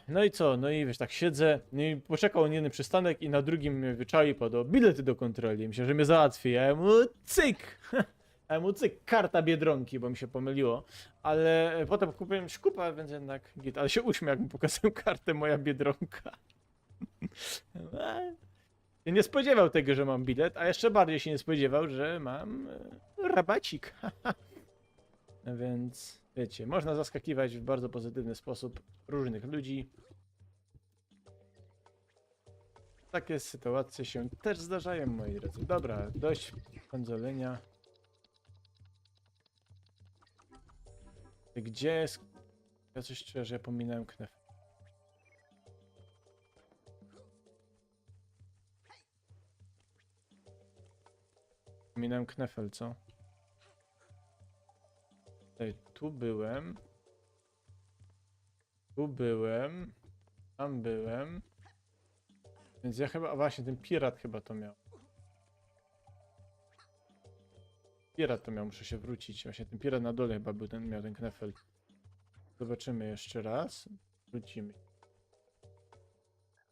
No i co? No i wiesz, tak siedzę, no i poczekał on jeden przystanek i na drugim mnie wyczaił i podał bilety do kontroli. Myślę, że mnie załatwi. Ja mu cyk! A mu cyk, karta Biedronki, bo mi się pomyliło. Ale potem kupiłem Śkupa, więc jednak git. Ale się uśmiał, jak mu pokazałem kartę moja Biedronka. I nie spodziewał tego, że mam bilet, a jeszcze bardziej się nie spodziewał, że mam rabacik. Więc wiecie, można zaskakiwać w bardzo pozytywny sposób różnych ludzi. Takie sytuacje się też zdarzają, moi drodzy. Dobra, dość pędzolenia. Gdzie jest... Ja coś czuję, że ja pominąłem knef. Pominąłem knefel, co? Tutaj, tu byłem. Tu byłem. Tam byłem. Więc ja chyba... A właśnie, ten pirat chyba to miał. Pirat to miał, muszę się wrócić. Właśnie ten pirat na dole chyba był miał ten knefel. Zobaczymy jeszcze raz. Wrócimy.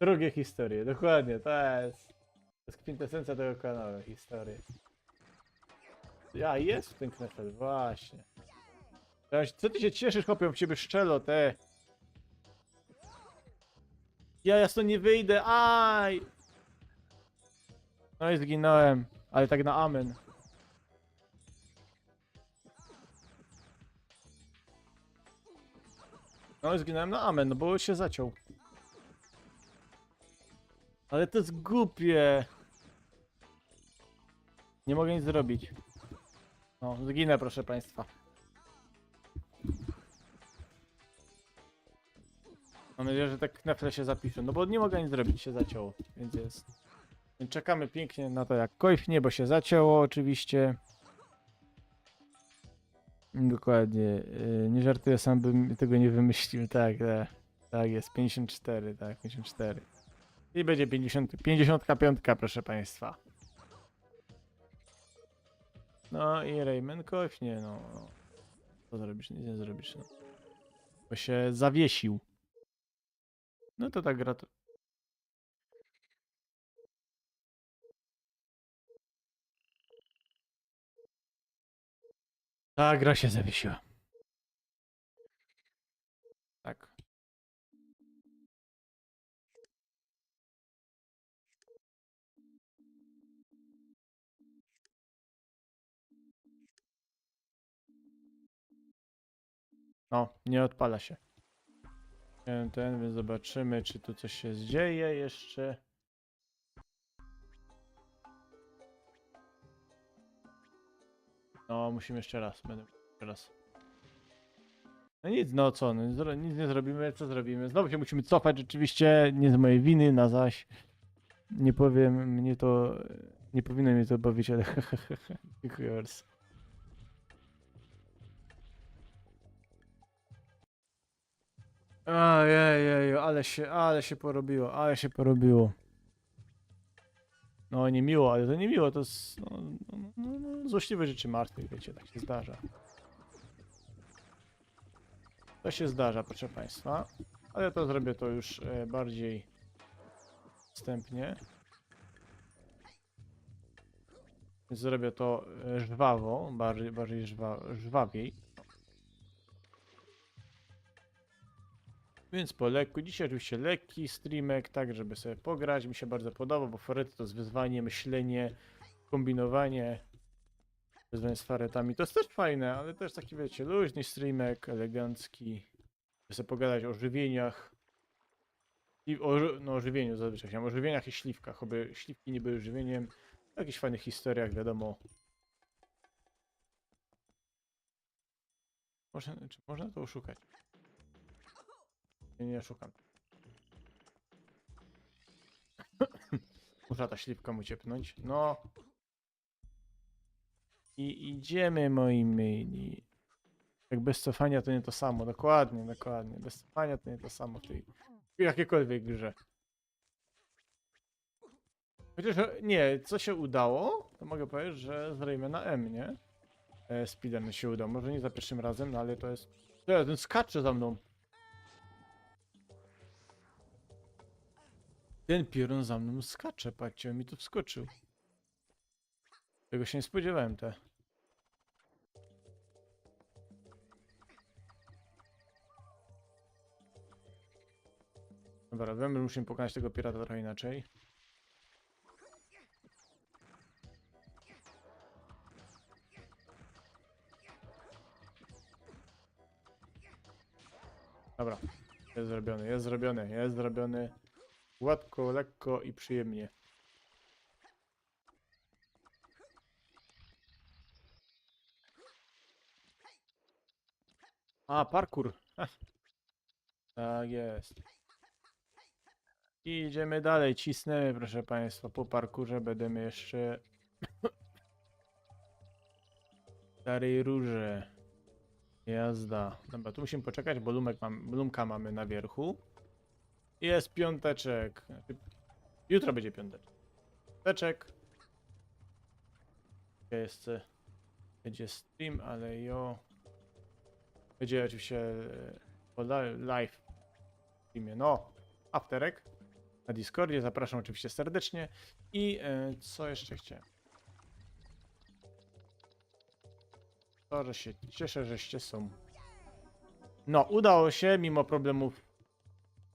Drugie historie, dokładnie, to jest kwintesencja tego kanału, historie. Jest w ten knefel, właśnie. Co ty się cieszysz, chłopie, w ciebie szczelo, te. Ja stąd nie wyjdę, aj! No i zginąłem, ale tak na amen. No i zginąłem na amen, no bo się zaciął. Ale to jest głupie. Nie mogę nic zrobić. No, zginę, proszę państwa. Mam nadzieję, że te knefle się zapiszą, no bo nie mogę nic zrobić, się zacięło, więc jest. Więc czekamy pięknie na to, jak kojfnie, bo się zacięło oczywiście. Dokładnie, nie żartuję, sam bym tego nie wymyślił, tak jest, 54, tak, 54. I będzie 55, proszę państwa. No i Rayman kojfnie, no. Co zrobisz? Nic nie zrobisz, no. Bo się zawiesił. No to tak Ta gra się zawiesiła. Tak. No, nie odpala się. Więc zobaczymy, czy tu coś się dzieje jeszcze. No, musimy jeszcze raz. Będę jeszcze raz. No nic, no co, no, nic nie zrobimy, co zrobimy? Znowu się musimy cofać, rzeczywiście, nie z mojej winy, na zaś. Nie powiem, mnie to, nie powinno mnie to bawić, ale dziękuję bardzo. Ojej, ale się porobiło, ale się porobiło. No nie miło, ale to nie miło, to jest, złośliwe rzeczy martwych, wiecie, tak się zdarza. To się zdarza, proszę państwa, ale to zrobię to już bardziej wstępnie. Więc zrobię to żwawo, bardziej żwawiej. Więc po lekku, dzisiaj oczywiście lekki streamek, tak żeby sobie pograć, mi się bardzo podoba, bo forety to jest wyzwanie, myślenie, kombinowanie, wyzwanie z faretami, to jest też fajne, ale też taki wiecie, luźny streamek, elegancki, żeby sobie pogadać o żywieniach, i o żywieniu zazwyczaj, o żywieniach i śliwkach, oby śliwki nie były żywieniem, o jakichś fajnych historiach, wiadomo. Czy można to oszukać? Nie szukam. Muszę ta śliwka mu ciepnąć. No. I idziemy, moi mili. Jak bez cofania to nie to samo. Dokładnie, dokładnie. Bez cofania to nie to samo w jakiejkolwiek grze. Chociaż nie, co się udało, to mogę powiedzieć, że z Raymana M, nie? Speedrun się udał. Może nie za pierwszym razem, no ale to jest... Ten skacze za mną. Ten piorun za mną skacze, patrzcie, on mi tu wskoczył. Tego się nie spodziewałem, te. Dobra, wiem, że musimy pokonać tego pirata trochę inaczej. Dobra, jest zrobiony, jest zrobiony, jest zrobiony. Gładko, lekko i przyjemnie. A, parkour. Tak jest. I idziemy dalej, cisnemy, proszę Państwa. Po parkurze będziemy jeszcze... Starej Róże. Jazda. Dobra, tu musimy poczekać, bo lumka mamy na wierchu. Jest piąteczek. Jutro będzie piąteczek. Piąteczek. Jest... Będzie stream, ale będzie oczywiście live w streamie. No, afterek na Discordzie. Zapraszam oczywiście serdecznie. I co jeszcze chciałem? To, że się cieszę, żeście są. No, udało się, mimo problemów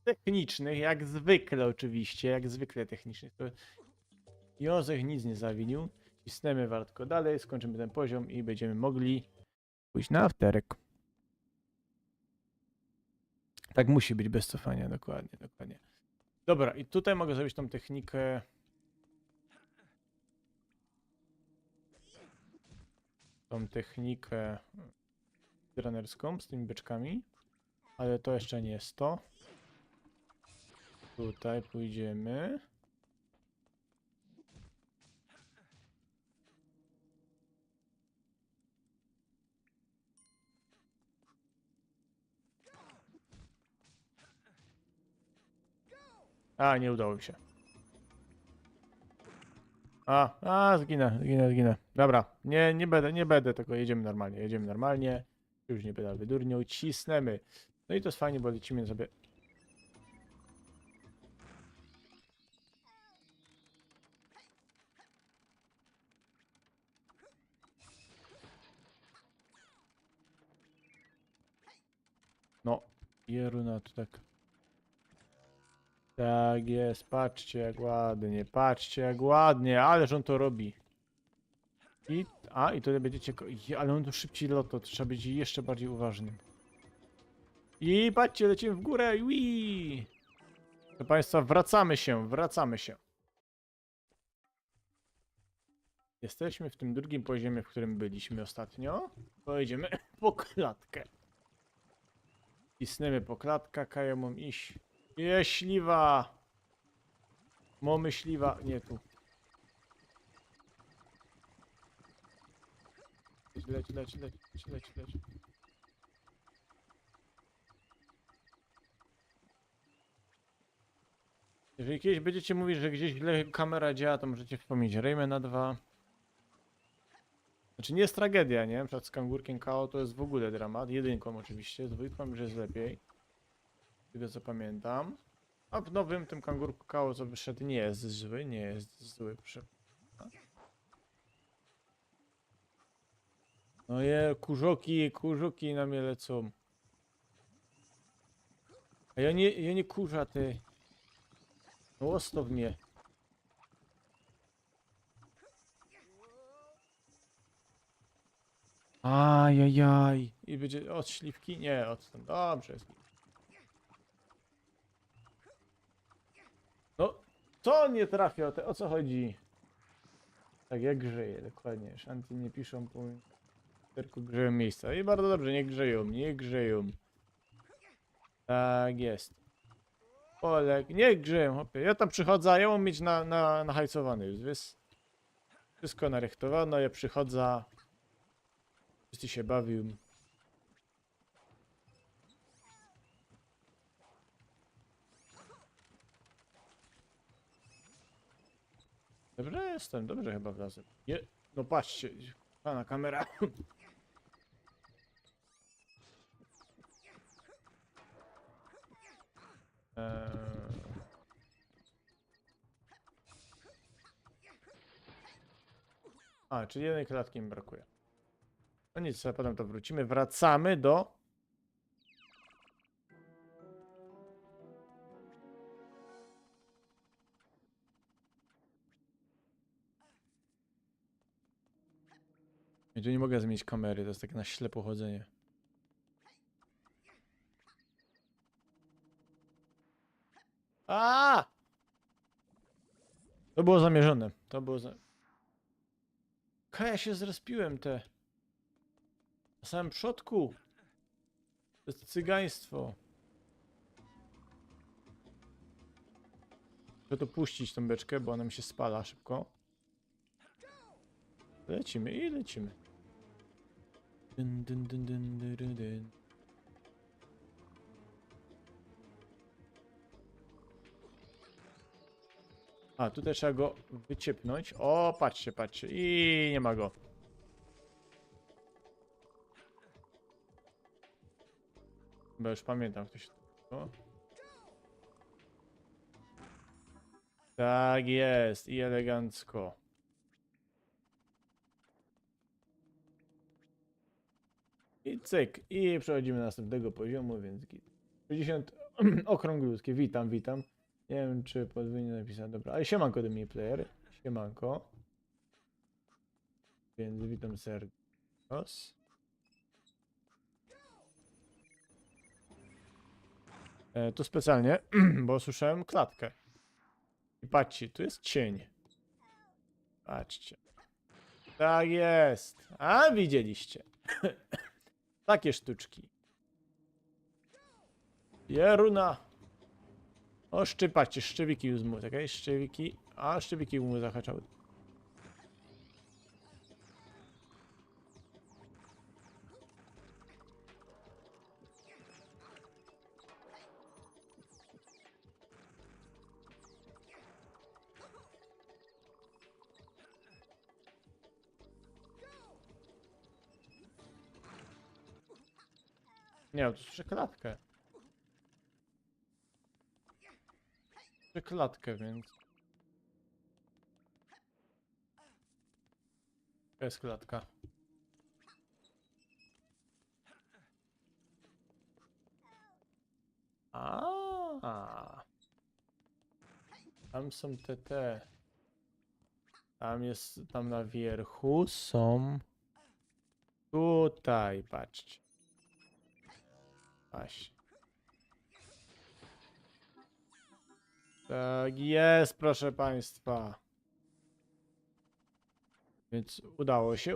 technicznych, jak zwykle oczywiście, jak zwykle technicznych. To Józef nic nie zawinił. Cisnemy wartko dalej, skończymy ten poziom i będziemy mogli pójść na afterek. Tak musi być, bez cofania, dokładnie, dokładnie. Dobra, i tutaj mogę zrobić tą technikę. Tą technikę trenerską z tymi beczkami. Ale to jeszcze nie jest to. Tutaj pójdziemy. A, nie udało mi się. Zginę. Dobra, nie będę tego, jedziemy normalnie. Już nie będę wydurniał, cisnemy. No i to jest fajnie, bo lecimy sobie. Jeruna tu tak. Tak jest, patrzcie jak ładnie, patrzcie jak ładnie, ależ on to robi. I to będziecie, ale on tu szybciej loto, to trzeba być jeszcze bardziej uważnym. I patrzcie, lecimy w górę, wii! Proszę Państwa, wracamy się, wracamy się. Jesteśmy w tym drugim poziomie, w którym byliśmy ostatnio. Pojedziemy po klatkę. Cisnemy po klatkę, kają mam iść. Śliwa! Mamy śliwa, nie tu. Leć. Jeżeli kiedyś będziecie mówić, że gdzieś źle kamera działa, to możecie wspomnieć Raymana 2. Znaczy nie jest tragedia, nie? Na przykład z Kangurkiem KO to jest w ogóle dramat. Jedynką oczywiście, z dwójką już jest lepiej. Z tego co pamiętam. A w nowym tym Kangurku KO co wyszedł nie jest zły, nie jest zły. No kurzoki na mnie lecą. A ja nie kurza ty. No łostow mnie. Ajajaj. I będzie od śliwki? Nie, odstąd. Dobrze jest. No, co nie trafia? O co chodzi? Tak, jak grzeje, dokładnie. Szanty nie piszą po tylko grzeją miejsca. I bardzo dobrze, nie grzeją, nie grzeją. Tak jest. Olek, nie grzeją, hopie. Ja tam przychodzę, ja mam mieć nahajcowany już, wiesz? Wszystko narychtowano, ja przychodzę. Wszyscy się bawią. Dobrze jestem, dobrze chyba wlazłem. No patrzcie, pana kamera. Czyli jednej klatki mi brakuje. No nic, a potem to wrócimy. Wracamy do... Ja tu nie mogę zmienić kamery, to jest takie na ślepo chodzenie. A! To było zamierzone. To było za... Ja się zrespiłem te. Na samym przodku. To jest cygaństwo. Muszę to puścić tą beczkę, bo ona mi się spala szybko. Lecimy i lecimy. Dyn, dyn, dyn, dyn, dyn, dyn, dyn. Tutaj trzeba go wyciepnąć. O, patrzcie, patrzcie. I nie ma go. Bo już pamiętam ktoś. O. Tak jest. I elegancko. I cyk. I przechodzimy do następnego poziomu, więc 60 okrąg ludzkie. Witam, witam. Nie wiem, czy podwójnie napisałem. Dobra, ale siemanko do mnie player. Siemanko. Więc witam serdecznie. Tu specjalnie, bo słyszałem klatkę. I patrzcie, tu jest cień. Patrzcie. Tak jest. A, widzieliście. Takie sztuczki. Jeruna. O, patrzcie, szczewiki już mu, czekaj, szczewiki. A, szczewiki mu zahaczały. Nie, to słyszę klatkę. Słyszę klatkę, więc... To jest klatka. Tam są te. Tam jest, tam na wierchu są. Tutaj, patrzcie. Właśnie. Tak jest, proszę państwa. Więc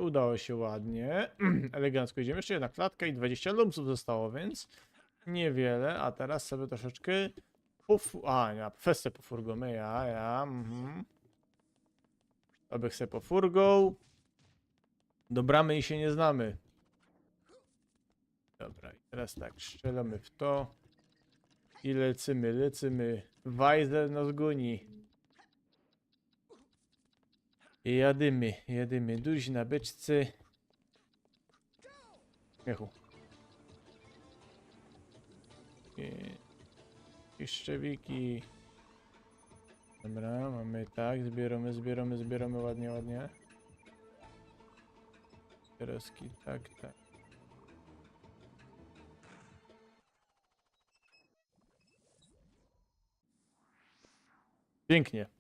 udało się ładnie. Elegancko idziemy. Jeszcze jedna klatka i 20 lumpsów zostało, więc niewiele. A teraz sobie troszeczkę kwestię pofurgamy. Obych se pofurgą. Do bramy i się nie znamy. Dobra, i teraz tak, strzelamy w to. I lecimy. Wajzer nas goni. I jadymy. Duzi na beczce. Śmiechu. I szczewiki. Dobra, mamy tak, zbieramy ładnie. Tereski, tak.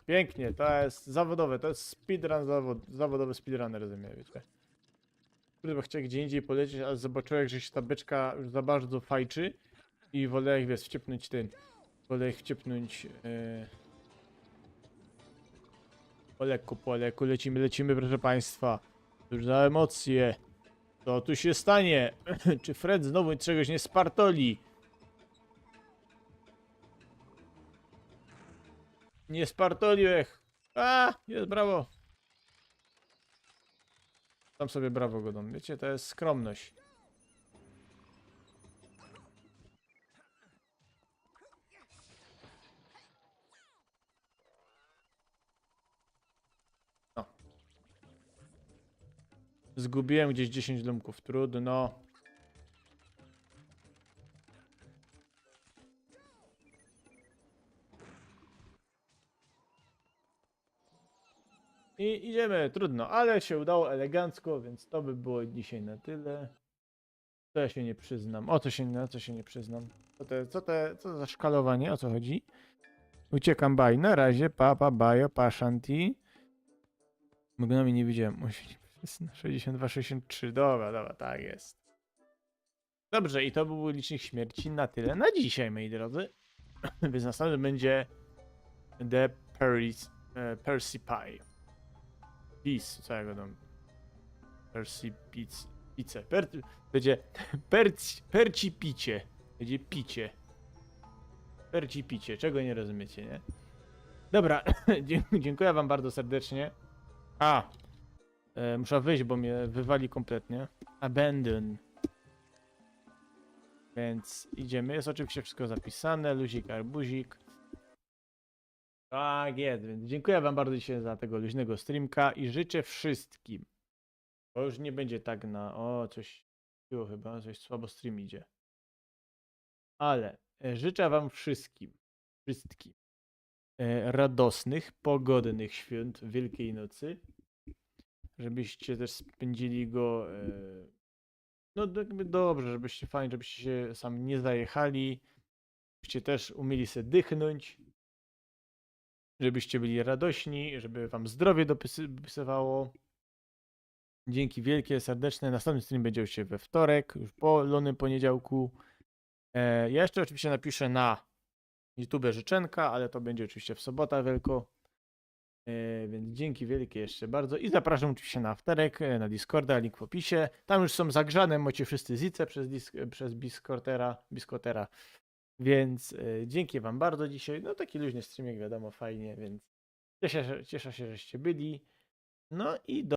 Pięknie, to jest zawodowe, to jest speedrun, zawodowy speedrunner, rozumiem, wiecie. Kurde, bo chciałem gdzie indziej polecieć, ale zobaczyłem, że się ta beczka już za bardzo fajczy i wolę ich, wciepnąć po lekku, lecimy, proszę państwa. Już za emocje. Co tu się stanie? Czy Fred znowu czegoś nie spartoli? Nie spartoliłech. Jest brawo. Tam sobie brawo godą. Wiecie, to jest skromność. No. Zgubiłem gdzieś 10 lumków. Trudno. I idziemy, trudno, ale się udało elegancko, więc to by było dzisiaj na tyle. To ja się nie przyznam. Na co się nie przyznam. Co za szkalowanie? O co chodzi? Uciekam baj. Na razie, bajo, shanti. Mgnami nie widziałem. 62, 63. Dobra, tak jest. Dobrze, i to był licznik śmierci na tyle na dzisiaj, moi drodzy. Więc następny będzie The Percy Pie. Peace, co ja go dam? Percy Pice. Będzie perci picie. Będzie picie. Perci picie. Czego nie rozumiecie, nie? Dobra, dziękuję wam bardzo serdecznie. Muszę wyjść, bo mnie wywali kompletnie. Abandon. Więc idziemy. Jest oczywiście wszystko zapisane. Luzik, arbuzik. Tak jest, więc dziękuję wam bardzo dzisiaj za tego luźnego streamka i życzę wszystkim. Bo już nie będzie tak na... coś było chyba, coś słabo stream idzie. Ale życzę wam wszystkim radosnych, pogodnych świąt Wielkiej Nocy. Żebyście też spędzili go no jakby dobrze, żebyście fajnie, żebyście się sam nie zajechali. Żebyście też umieli sobie dychnąć. Żebyście byli radośni, żeby wam zdrowie dopisywało. Dzięki wielkie, serdeczne. Następny stream będzie już we wtorek, już po lonym poniedziałku. Ja jeszcze oczywiście napiszę na YouTube życzenka, ale to będzie oczywiście w sobotę wielko. Więc dzięki wielkie jeszcze bardzo. I zapraszam oczywiście na wtorek, na Discorda, link w opisie. Tam już są zagrzane, macie wszyscy zice przez Biskotera. Więc dzięki wam bardzo dzisiaj. No taki luźny stream, jak wiadomo, fajnie, więc cieszę się, żeście byli. No i do